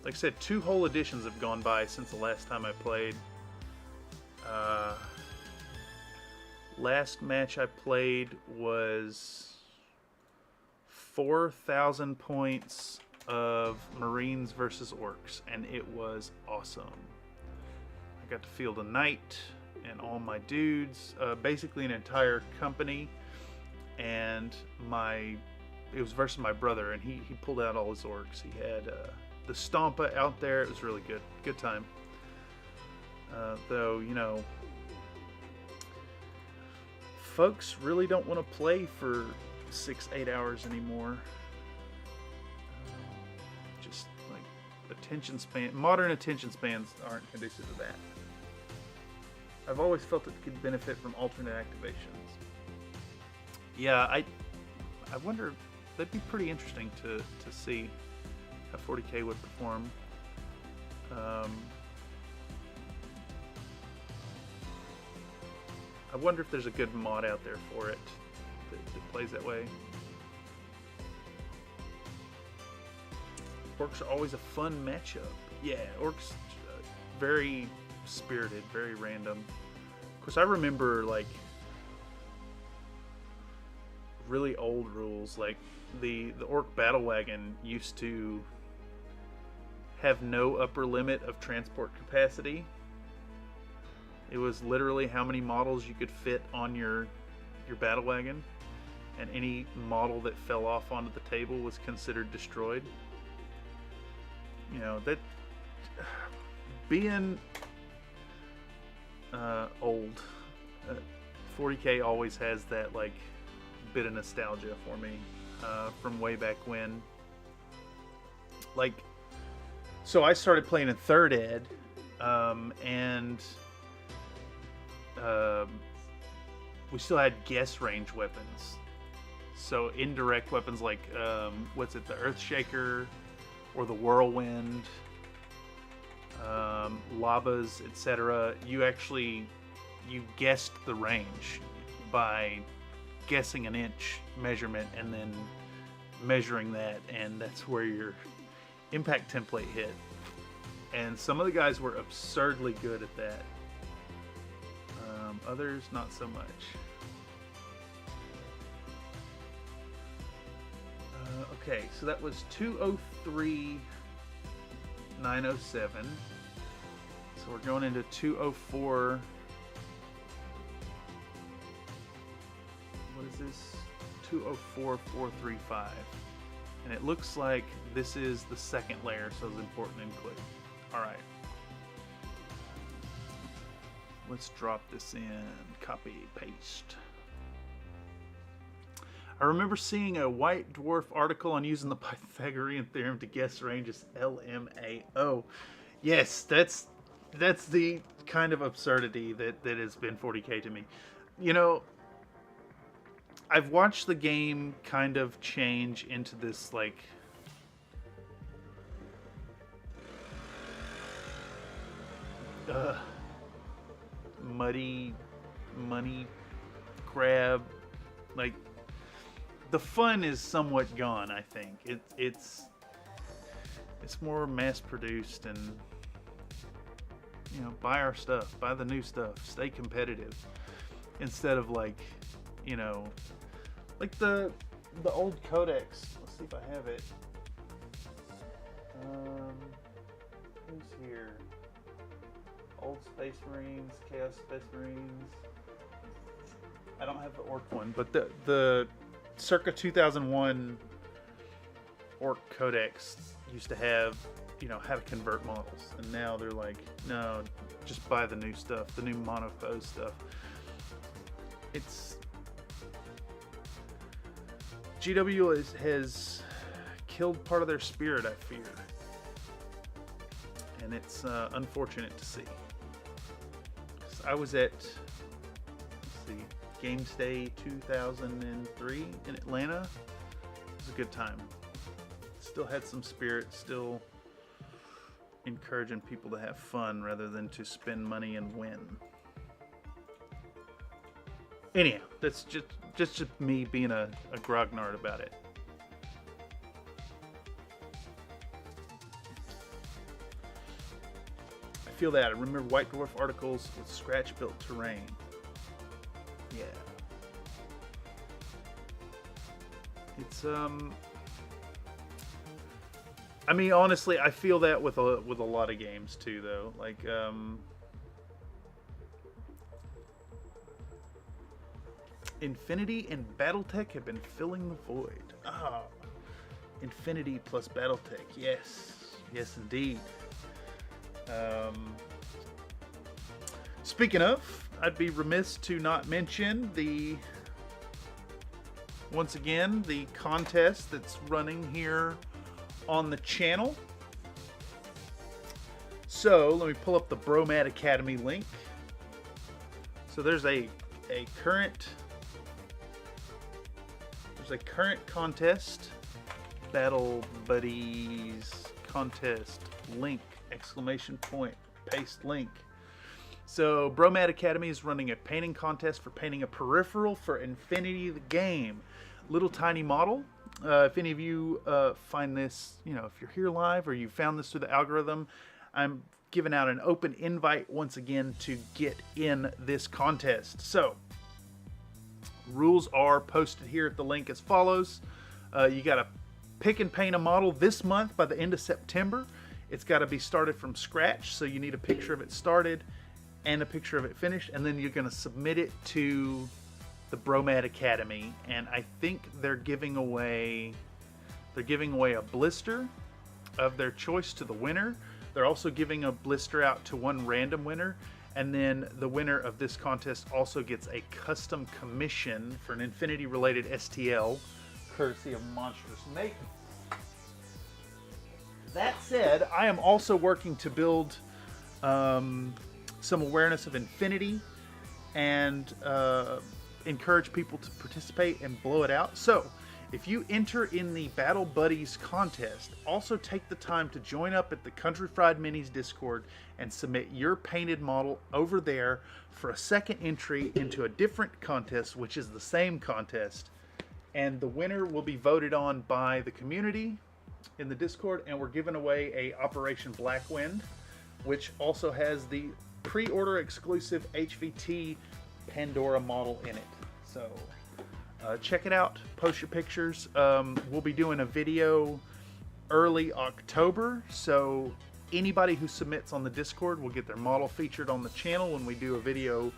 like I said, 2 whole editions have gone by since the last time I played. Last match I played was 4,000 points of Marines versus Orcs, and it was awesome. I got to field a knight and all my dudes, basically an entire company, and it was versus my brother, and he pulled out all his Orcs. He had the Stompa out there. It was really good time. Though, you know, folks really don't want to play for 6-8 hours anymore. Just like modern attention spans aren't conducive to that. I've always felt it could benefit from alternate activations. Yeah, I wonder, that'd be pretty interesting to see how 40K would perform. I wonder if there's a good mod out there for it that plays that way. Orcs are always a fun matchup. Yeah, Orcs, very spirited, very random. Of course, I remember like really old rules, like the Orc battle wagon used to have no upper limit of transport capacity. It was literally how many models you could fit on your battle wagon, and any model that fell off onto the table was considered destroyed. You know, that being old, 40K always has that like bit of nostalgia for me from way back when. like, so I started playing in 3rd ed, and we still had guess range weapons. So indirect weapons like, what's it, the Earthshaker or the Whirlwind, Labas, etc. You guessed the range by guessing an inch measurement and then measuring that, and that's where your impact template hit. And some of the guys were absurdly good at that. Others, not so much. Okay, so that was 203,907. So we're going into 204. What is this? 204,435. And it looks like this is the 2nd layer, so it's important to include. All right. Let's drop this in. Copy, paste. I remember seeing a White Dwarf article on using the Pythagorean theorem to guess ranges LMAO. Yes, that's the kind of absurdity that has been 40K to me. You know, I've watched the game kind of change into this, like, muddy money grab. Like, the fun is somewhat gone, I think. It's more mass produced, and, you know, buy our stuff, buy the new stuff, stay competitive, instead of, like, you know, like the old codex. Let's see if I have it. Who's here? Old Space Marines, Chaos Space Marines. I don't have the Orc one, but the circa 2001 Orc Codex used to have, you know, how to convert models, and now they're like, no, just buy the new stuff, the new monopose stuff. It's GW has killed part of their spirit, I fear, and it's unfortunate to see. 'Cause I was at, let's see, Games Day 2003 in Atlanta. It was a good time. Still had some spirit, still encouraging people to have fun rather than to spend money and win. Anyhow, that's just me being a grognard about it. I feel that. I remember White Dwarf articles with scratch-built terrain. Yeah. It's I mean, honestly, I feel that with a lot of games too, though. Like Infinity and BattleTech have been filling the void. Ah, Infinity plus BattleTech. Yes, yes, indeed. Speaking of, I'd be remiss to not mention once again, the contest that's running here on the channel. So let me pull up the Bromat Academy link. So there's a current contest, Battle Buddies contest link, exclamation point, paste link. So Bromat Academy is running a painting contest for painting a peripheral for Infinity the game. Little tiny model. If any of you find this, you know, if you're here live or you found this through the algorithm, I'm giving out an open invite once again to get in this contest. So rules are posted here at the link as follows. You got to pick and paint a model this month by the end of September. It's got to be started from scratch, so you need a picture of it started and a picture of it finished, and then you're going to submit it to the Bromat Academy, and I think they're giving away a blister of their choice to the winner. They're also giving a blister out to one random winner, and then the winner of this contest also gets a custom commission for an Infinity related STL, courtesy of Monstrous Maidens. That said, I am also working to build some awareness of Infinity and encourage people to participate and blow it out. So, if you enter in the Battle Buddies contest, also take the time to join up at the Country Fried Minis Discord and submit your painted model over there for a second entry into a different contest, which is the same contest. And the winner will be voted on by the community in the Discord, and we're giving away a Operation Blackwind, which also has the pre-order exclusive HVT Pandora model in it. So check it out, post your pictures. We'll be doing a video early October, so anybody who submits on the Discord will get their model featured on the channel when we do a video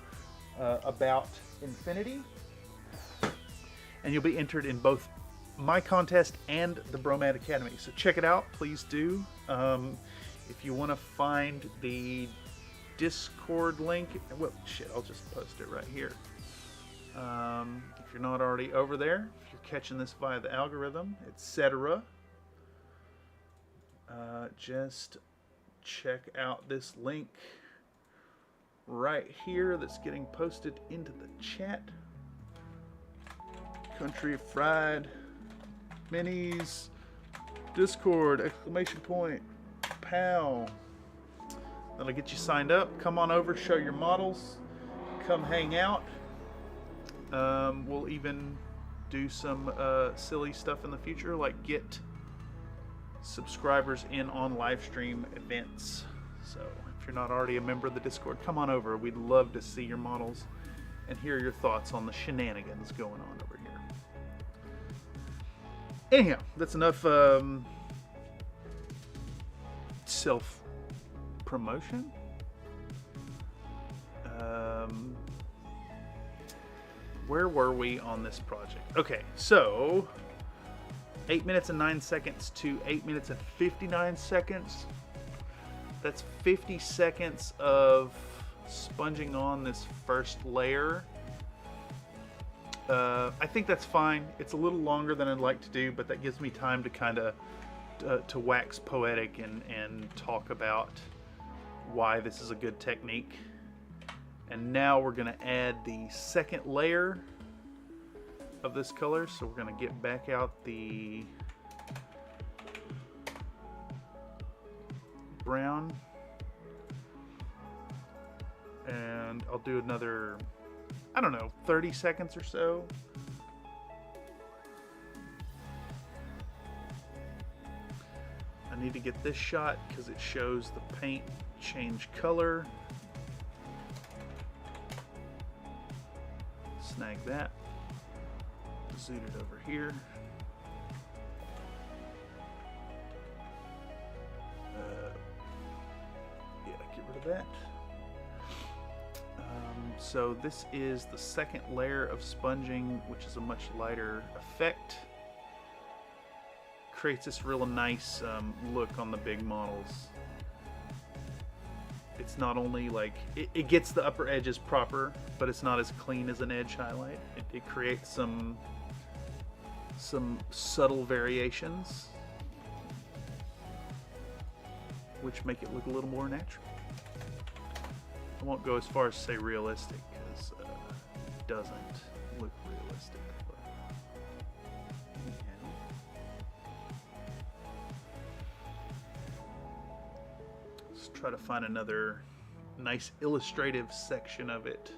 about Infinity. And you'll be entered in both my contest and the Bromat Academy. So check it out, please do. If you want to find the Discord link, well, shit, I'll just post it right here. If you're not already over there, if you're catching this via the algorithm, etc., just check out this link right here that's getting posted into the chat. Country Fried Minis Discord, exclamation point, pow. That'll get you signed up. Come on over, show your models, come hang out. We'll even do some silly stuff in the future, like get subscribers in on live stream events. So if you're not already a member of the Discord, come on over. We'd love to see your models and hear your thoughts on the shenanigans going on over here. Anyhow, that's enough self-promotion. Where were we on this project? Okay, so 8 minutes and 9 seconds to 8 minutes and 59 seconds. That's 50 seconds of sponging on this first layer. I think that's fine. It's a little longer than I'd like to do, but that gives me time to kind of to wax poetic and talk about why this is a good technique. And now we're going to add the second layer of this color. So we're going to get back out the brown, and I'll do another, I don't know, 30 seconds or so. I need to get this shot because it shows the paint change color. Snag that. Zoom it over here. Yeah, get rid of that. So this is the second layer of sponging, which is a much lighter effect. Creates this real nice look on the big models. It's not only like, it gets the upper edges proper, but it's not as clean as an edge highlight. It creates some subtle variations, which make it look a little more natural. I won't go as far as to say realistic, because it doesn't look realistic. But anyhow. Let's try to find another nice illustrative section of it.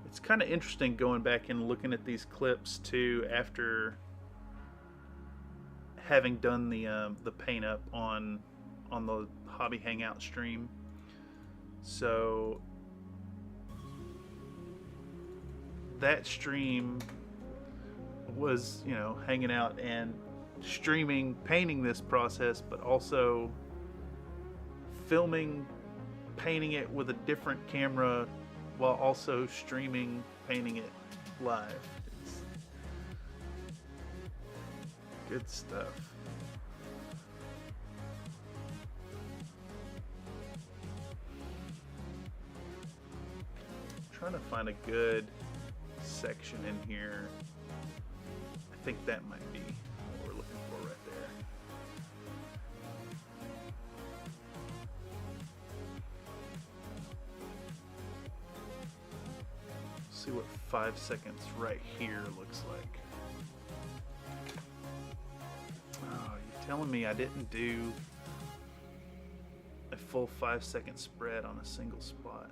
It's kind of interesting going back and looking at these clips too after having done the paint up on the Hobby Hangout stream. So that stream was, you know, hanging out and streaming painting this process, but also filming painting it with a different camera while also streaming painting it live. It's good stuff. trying to find a good section in here. I think that might be what we're looking for right there. See what 5 seconds right here looks like. Oh, you're telling me I didn't do a full 5-second spread on a single spot.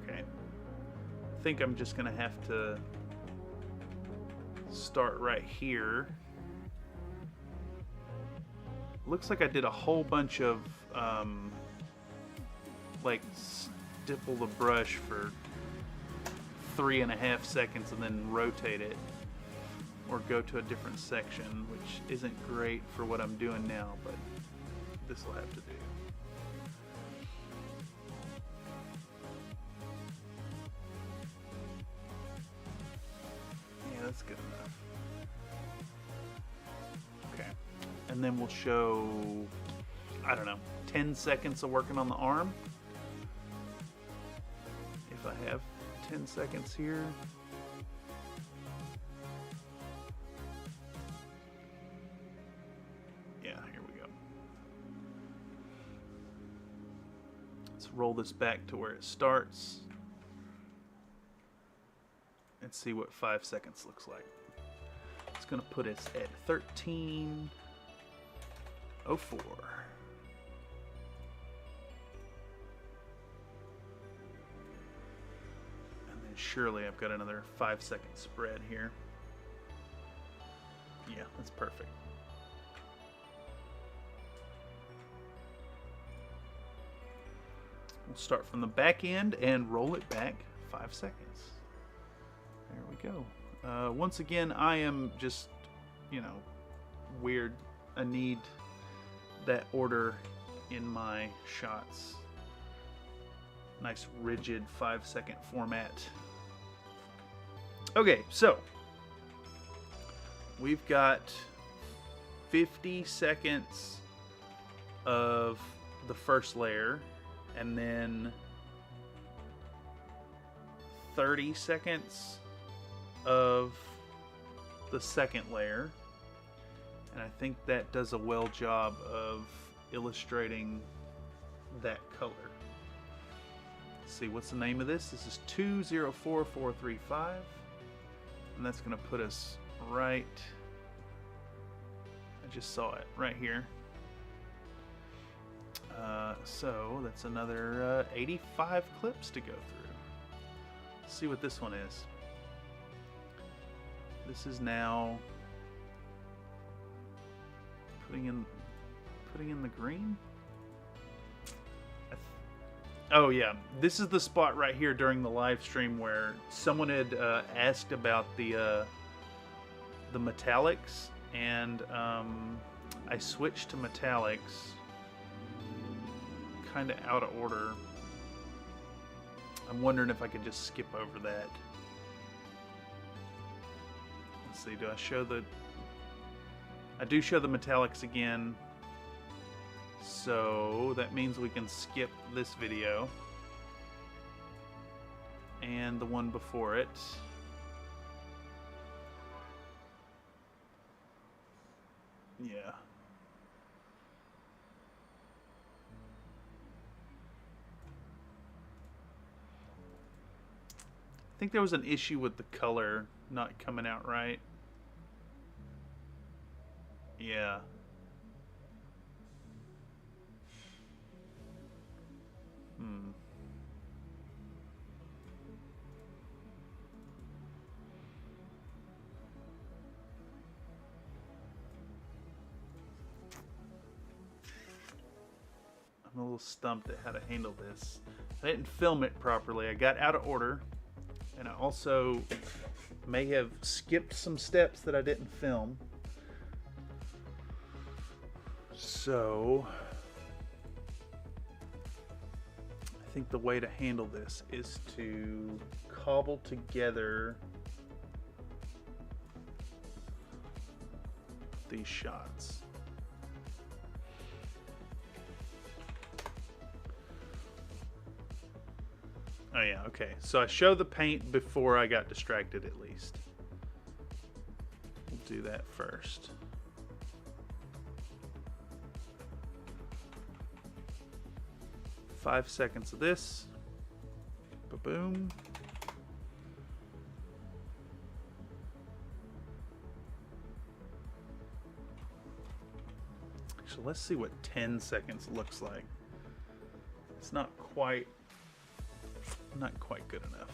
Okay. I think I'm just gonna have to start right here. Looks like I did a whole bunch of like stipple the brush for 3.5 seconds and then rotate it or go to a different section, which isn't great for what I'm doing now, but this will have to do. Yeah, that's good enough. Okay. And then we'll show, I don't know, 10 seconds of working on the arm. If I have 10 seconds here. Yeah, here we go. Let's roll this back to where it starts and see what 5 seconds looks like. It's going to put us at 13:04. And then surely I've got another 5-second spread here. Yeah, that's perfect. We'll start from the back end and roll it back 5 seconds. There we go. Once again, I am just, you know, weird. I need that order in my shots. Nice rigid 5-second format. Okay, so we've got 50 seconds of the first layer and then 30 seconds of the second layer, and I think that does a well job of illustrating that color. Let's see, what's the name of this? This is 204435, and that's going to put us right, I just saw it right here. So that's another 85 clips to go through. Let's see what this one is. This is now putting in the green. Oh yeah, this is the spot right here during the live stream where someone had asked about the metallics, and I switched to metallics kind of out of order. I'm wondering if I could just skip over that. Let's see, do I show the... I do show the metallics again, so that means we can skip this video and the one before it. Yeah. I think there was an issue with the color not coming out right. Yeah. I'm a little stumped at how to handle this. I didn't film it properly. I got out of order. And I also may have skipped some steps that I didn't film. So I think the way to handle this is to cobble together these shots. Oh yeah, okay. So I show the paint before I got distracted at least. We'll do that first. Five seconds of this. Ba-boom. So let's see what 10 seconds looks like. It's not quite good enough.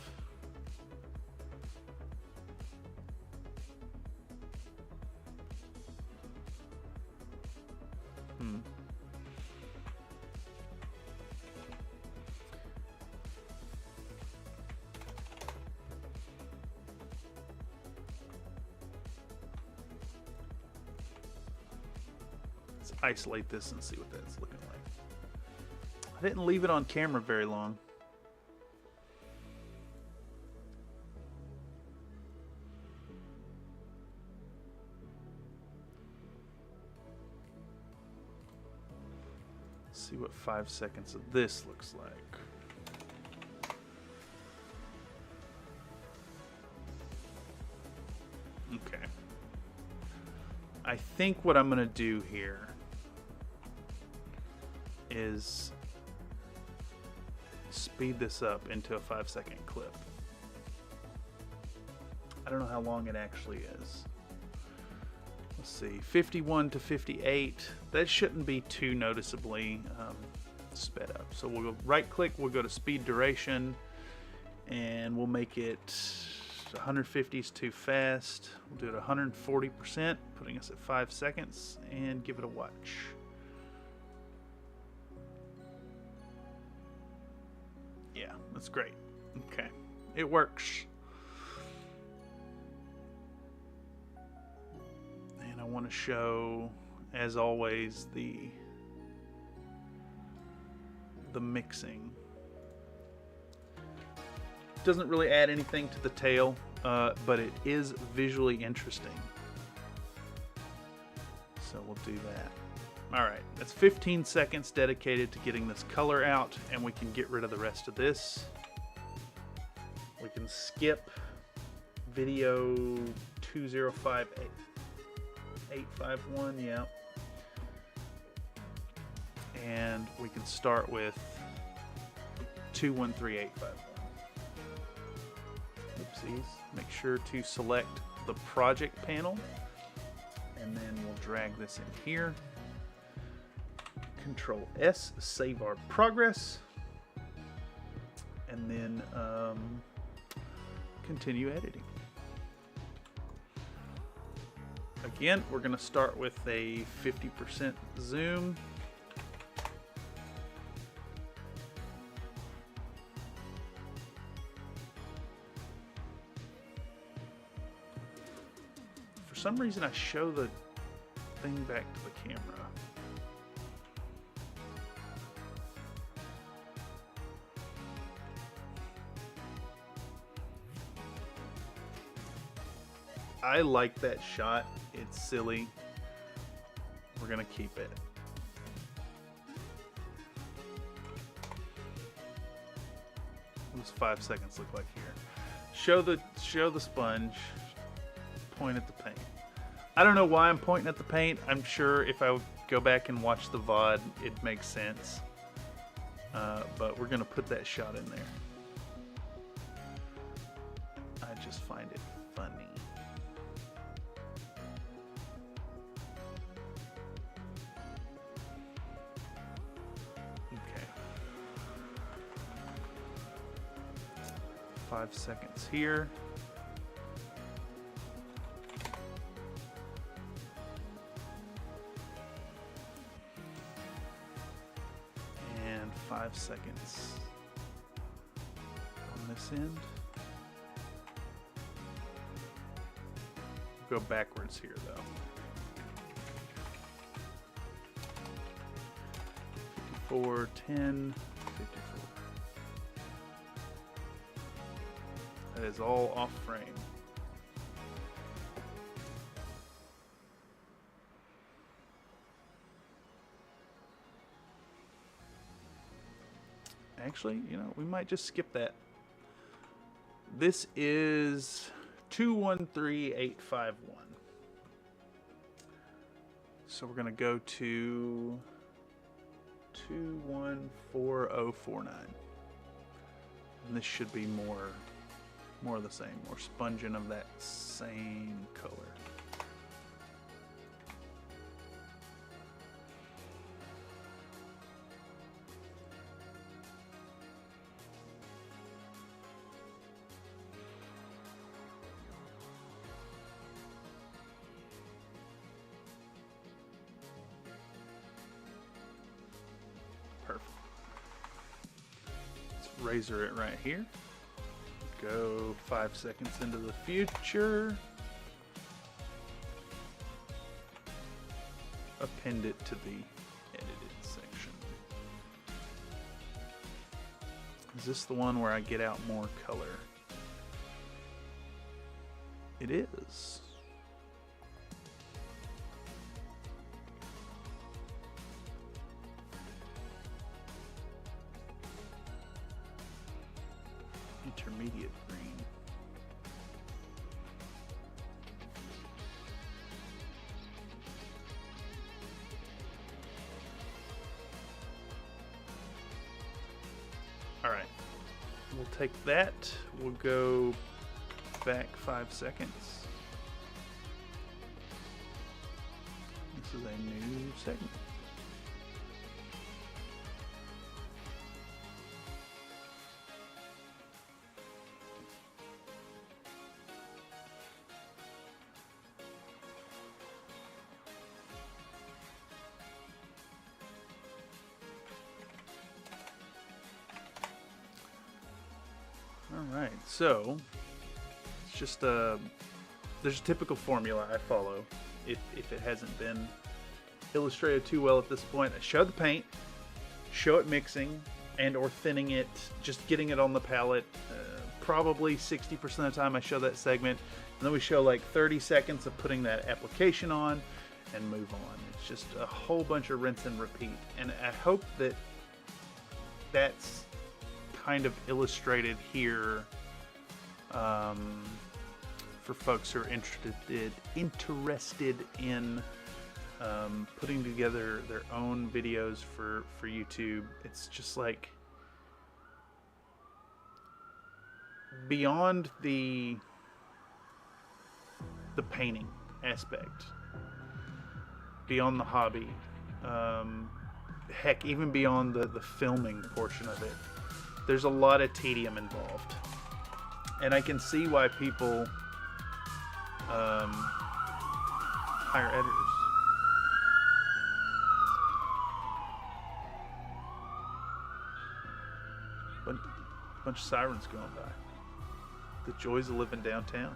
Let's isolate this and see what that's looking like. I didn't leave it on camera very long. See what 5 seconds of this looks like. Okay. I think what I'm gonna do here is speed this up into a 5-second clip. I don't know how long it actually is. Let's see, 51 to 58. That shouldn't be too noticeably sped up. So we'll go right click, we'll go to speed duration, and we'll make it 150 is too fast. We'll do it 140%, putting us at 5 seconds, and give it a watch. Yeah, that's great. Okay, it works. I want to show, as always, the mixing. Doesn't really add anything to the tail, but it is visually interesting. So we'll do that. All right, that's 15 seconds dedicated to getting this color out, and we can get rid of the rest of this. We can skip video 2058. 851, yeah. And we can start with 213851. Oopsies. Make sure to select the project panel, and then we'll drag this in here. Control S, save our progress, and then continue editing. Again, we're going to start with a 50% zoom. For some reason, I show the thing back to the camera. I like that shot. It's silly. We're gonna keep it. What does 5 seconds look like here? Show the sponge. Point at the paint. I don't know why I'm pointing at the paint. I'm sure if I go back and watch the VOD, it makes sense. But we're gonna put that shot in there. I just find it funny. Okay. 5 seconds here. And 5 seconds on this end. Go backwards here though. 54, 10, 54. That is all off frame. Actually, you know, we might just skip that. This is 213851. So we're going to go to 214049. And this should be more of the same, more sponging of that same color. Perfect. Let's razor it right here. Go 5 seconds into the future. Append it to the edited section. Is this the one where I get out more color? It is. Intermediate green. All right, we'll take that. We'll go back 5 seconds. This is a new segment. Alright, so it's just there's a typical formula I follow if it hasn't been illustrated too well at this point. I show the paint, show it mixing and or thinning it, just getting it on the palette. Probably 60% of the time I show that segment, and then we show like 30 seconds of putting that application on and move on. It's just a whole bunch of rinse and repeat, and I hope that that's kind of illustrated here for folks who are interested in putting together their own videos for YouTube. It's just like beyond the painting aspect, beyond the hobby, heck, even beyond the filming portion of it. There's a lot of tedium involved, and I can see why people hire editors. Bunch of sirens going by. The joys of living downtown.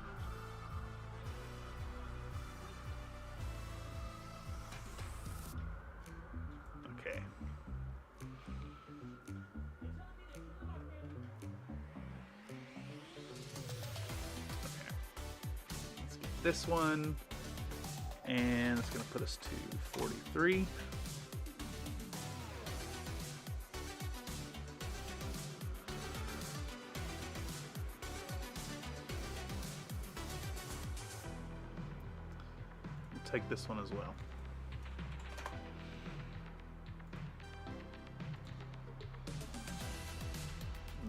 Okay. This one, and it's going to put us to 43. We'll take this one as well.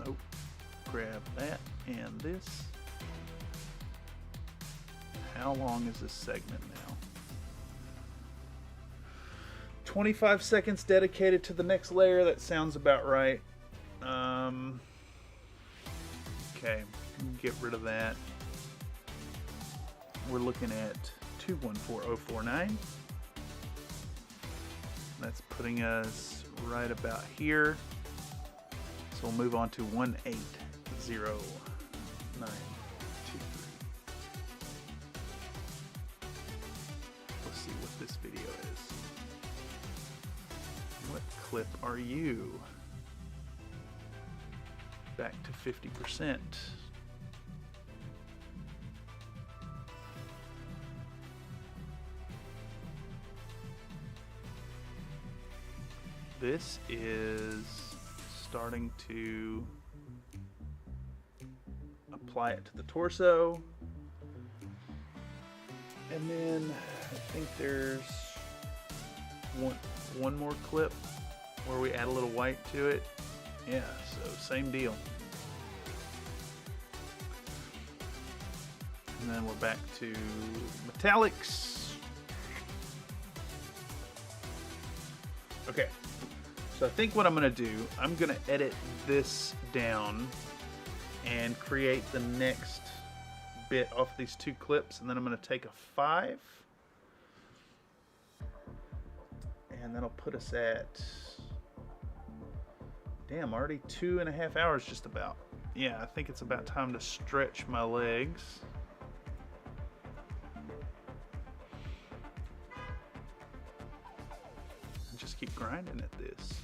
Nope. Grab that and this. How long is this segment now? 25 seconds dedicated to the next layer. That sounds about right. Okay, get rid of that. We're looking at 214049. That's putting us right about here. So we'll move on to 1809. This video is. What clip are you? Back to 50%. this is starting to apply it to the torso. And then I think there's one more clip where we add a little white to it. Yeah, so same deal. And then we're back to metallics. Okay, so I think what I'm gonna do, I'm gonna edit this down and create the next bit off these two clips, and then I'm gonna take a 5, and that'll put us at, damn, already 2.5 hours just about. Yeah, I think it's about time to stretch my legs. And just keep grinding at this.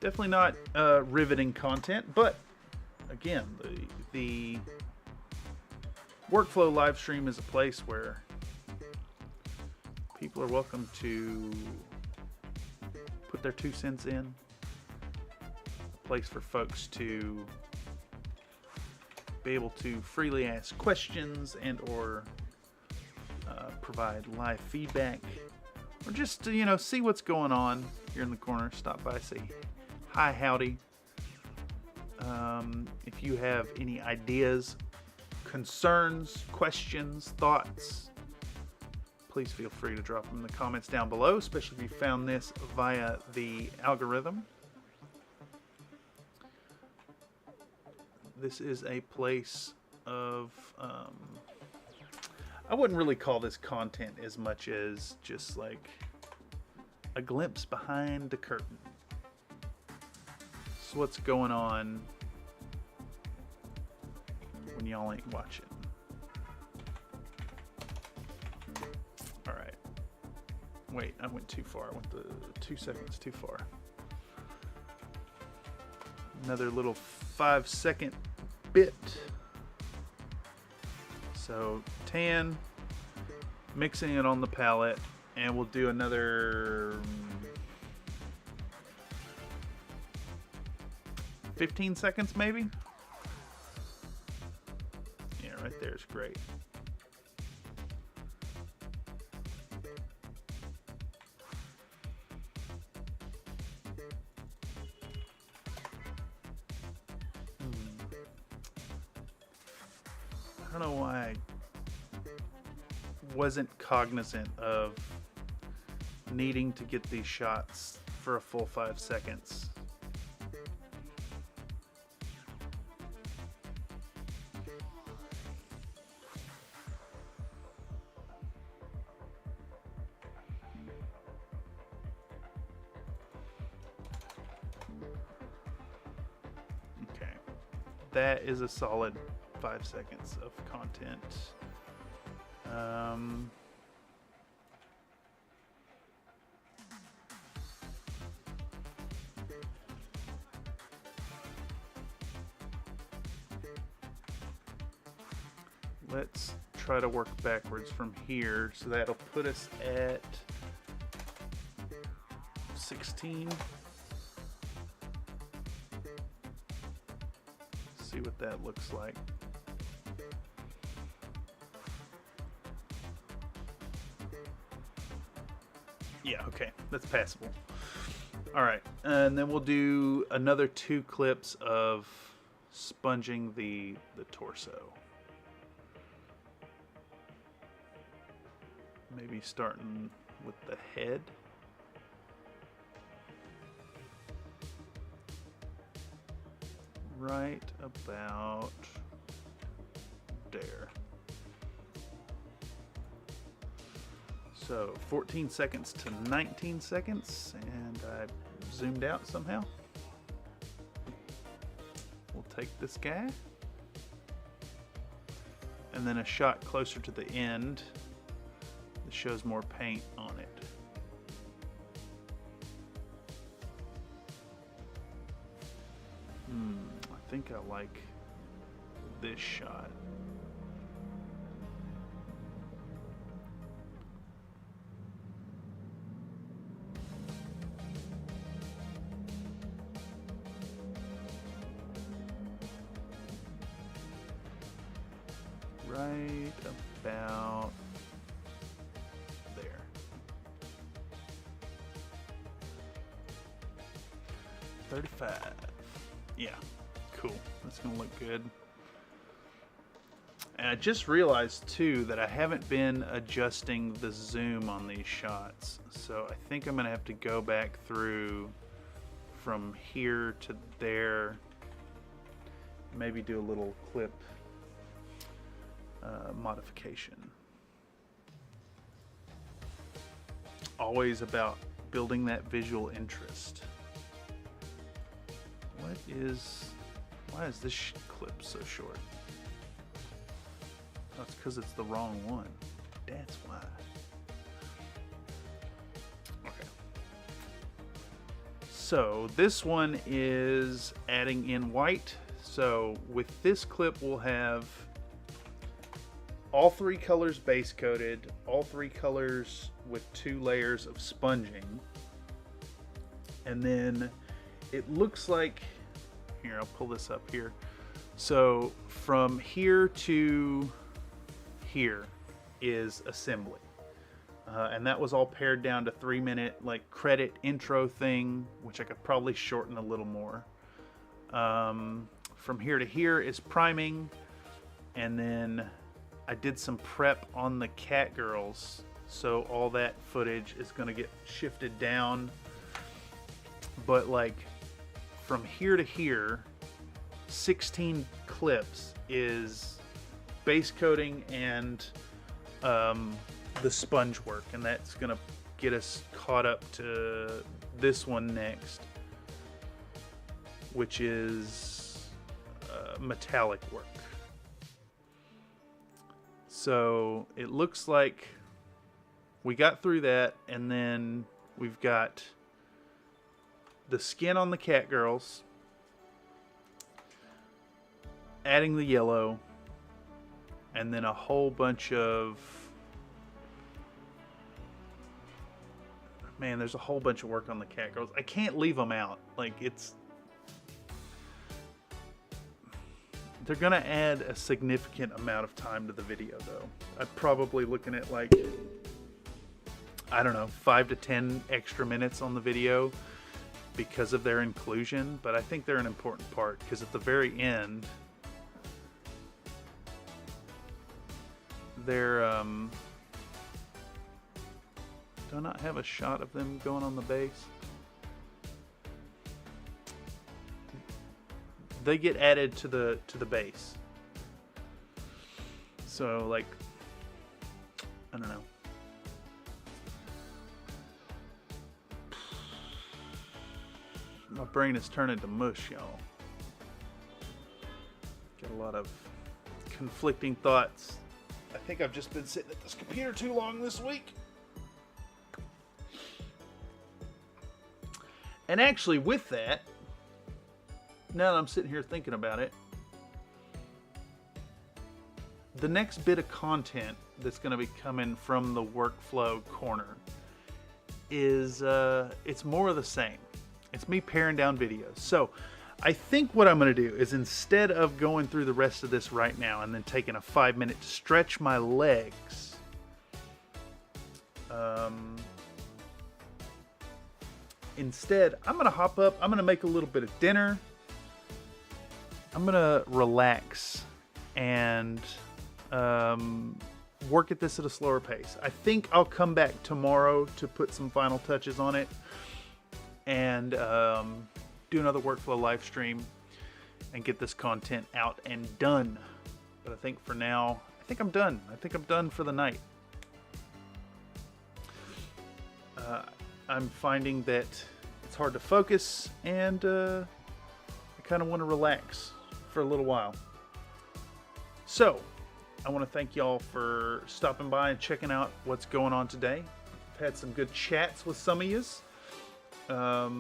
Definitely not riveting content, but again, the workflow live stream is a place where people are welcome to put their 2 cents in. A place for folks to be able to freely ask questions and or provide live feedback, or just to, you know, see what's going on here in the corner. Stop by, say hi, howdy. If you have any ideas, concerns, questions, thoughts, please feel free to drop them in the comments down below, especially if you found this via the algorithm. This is a place of, I wouldn't really call this content as much as just like a glimpse behind the curtain. So what's going on when y'all ain't watching. Alright. Wait, I went too far. I went the 2 seconds too far. Another little 5-second bit. So tan, mixing it on the palette, and we'll do another 15 seconds maybe. Yeah, right there is great. I don't know why I wasn't cognizant of needing to get these shots for a full 5 seconds. Okay, that is a solid 5 seconds of content. Let's try to work backwards from here, so that'll put us at 16. See what that looks like. Yeah, okay, that's passable. All right, and then we'll do another 2 clips of sponging the torso. Maybe starting with the head. Right about there. So 14 seconds to 19 seconds, and I zoomed out somehow. We'll take this guy, and then a shot closer to the end that shows more paint on it. I think I like this shot. right about there. 35. Yeah, cool. That's gonna look good. And I just realized too that I haven't been adjusting the zoom on these shots. So I think I'm gonna have to go back through from here to there. Maybe do a little clip modification. Always about building that visual interest. Why is this clip so short? Oh, it's because it's the wrong one. That's why. Okay. So this one is adding in white. So with this clip, we'll have all 3 colors base coated, all 3 colors with 2 layers of sponging. And then it looks like, here, I'll pull this up here. So from here to here is assembly. And that was all pared down to 3-minute like credit intro thing, which I could probably shorten a little more. From here to here is priming, and then I did some prep on the cat girls, so all that footage is going to get shifted down. But like from here to here, 16 clips is base coating and the sponge work, and that's going to get us caught up to this one next, which is metallic work. So it looks like we got through that, and then we've got the skin on the cat girls, adding the yellow, and then a whole bunch of, man, there's a whole bunch of work on the cat girls. I can't leave them out. Like, they're gonna add a significant amount of time to the video though. I'm probably looking at like, I don't know, 5 to 10 extra minutes on the video because of their inclusion, but I think they're an important part, because at the very end, they're, do I not have a shot of them going on the base? They get added to the base. So like, I don't know. My brain is turning to mush, y'all. Got a lot of conflicting thoughts. I think I've just been sitting at this computer too long this week. And actually with that, now that I'm sitting here thinking about it, the next bit of content that's going to be coming from the workflow corner is, it's more of the same. It's me paring down videos. So I think what I'm going to do is, instead of going through the rest of this right now and then taking a 5-minute to stretch my legs, instead I'm going to hop up, I'm going to make a little bit of dinner, I'm going to relax and work at this at a slower pace. I think I'll come back tomorrow to put some final touches on it and do another workflow live stream and get this content out and done. But I think for now, I think I'm done. I think I'm done for the night. I'm finding that it's hard to focus, and I kind of want to relax for a little while. So I want to thank y'all for stopping by and checking out what's going on today. I've had some good chats with some of yous. I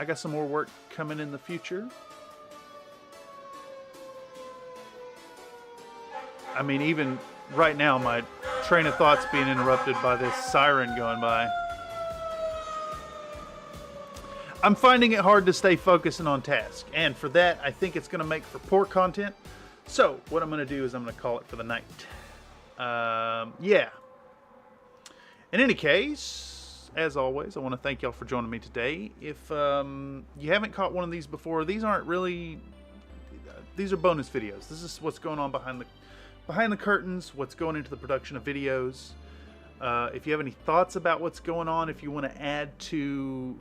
got some more work coming in the future. I mean, even right now, my train of thought's being interrupted by this siren going by. I'm finding it hard to stay focused and on task, and for that, I think it's going to make for poor content. So what I'm going to do is I'm going to call it for the night. Yeah. In any case, as always, I want to thank y'all for joining me today. If you haven't caught one of these before, these aren't really... These are bonus videos. This is what's going on behind the curtains, what's going into the production of videos. If you have any thoughts about what's going on, if you want to add to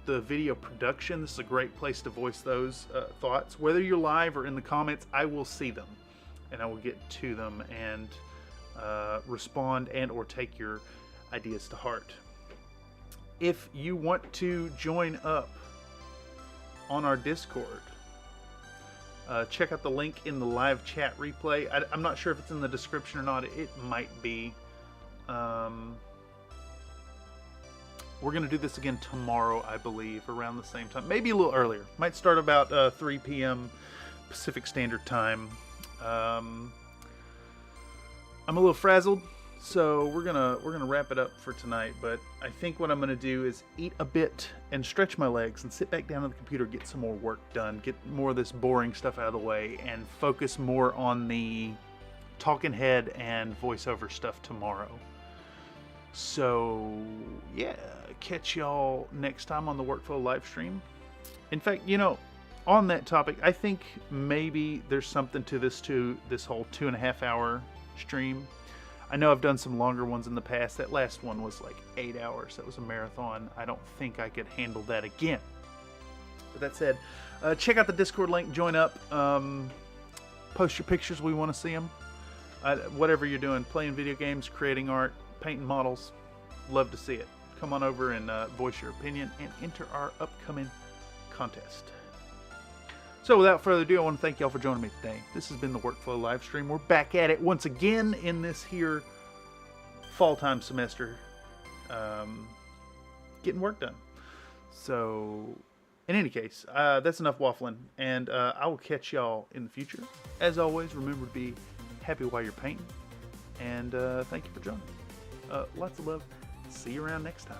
the video production, this is a great place to voice those thoughts. Whether you're live or in the comments, I will see them, and I will get to them and respond and or take your ideas to heart. If you want to join up on our Discord, check out the link in the live chat replay. I'm not sure if it's in the description or not. It might be. We're going to do this again tomorrow, I believe, around the same time. Maybe a little earlier. Might start about 3 p.m. Pacific Standard Time. I'm a little frazzled, so we're gonna wrap it up for tonight. But I think what I'm gonna do is eat a bit and stretch my legs and sit back down on the computer, get some more work done, get more of this boring stuff out of the way, and focus more on the talking head and voiceover stuff tomorrow. So yeah, catch y'all next time on the Workflow live stream. In fact, you know, on that topic, I think maybe there's something to this whole 2.5 hour stream. I know I've done some longer ones in the past. That last one was like 8 hours. That was a marathon. I don't think I could handle that again. But that said, check out the Discord link, join up, post your pictures, we want to see them. Whatever you're doing, playing video games, creating art, painting models, love to see it. Come on over and voice your opinion and enter our upcoming contest. So without further ado, I want to thank y'all for joining me today. This has been the Workflow live stream. We're back at it once again in this here fall time semester, getting work done. So in any case, that's enough waffling, and I will catch y'all in the future. As always, remember to be happy while you're painting, and thank you for joining. Lots of love. See you around next time.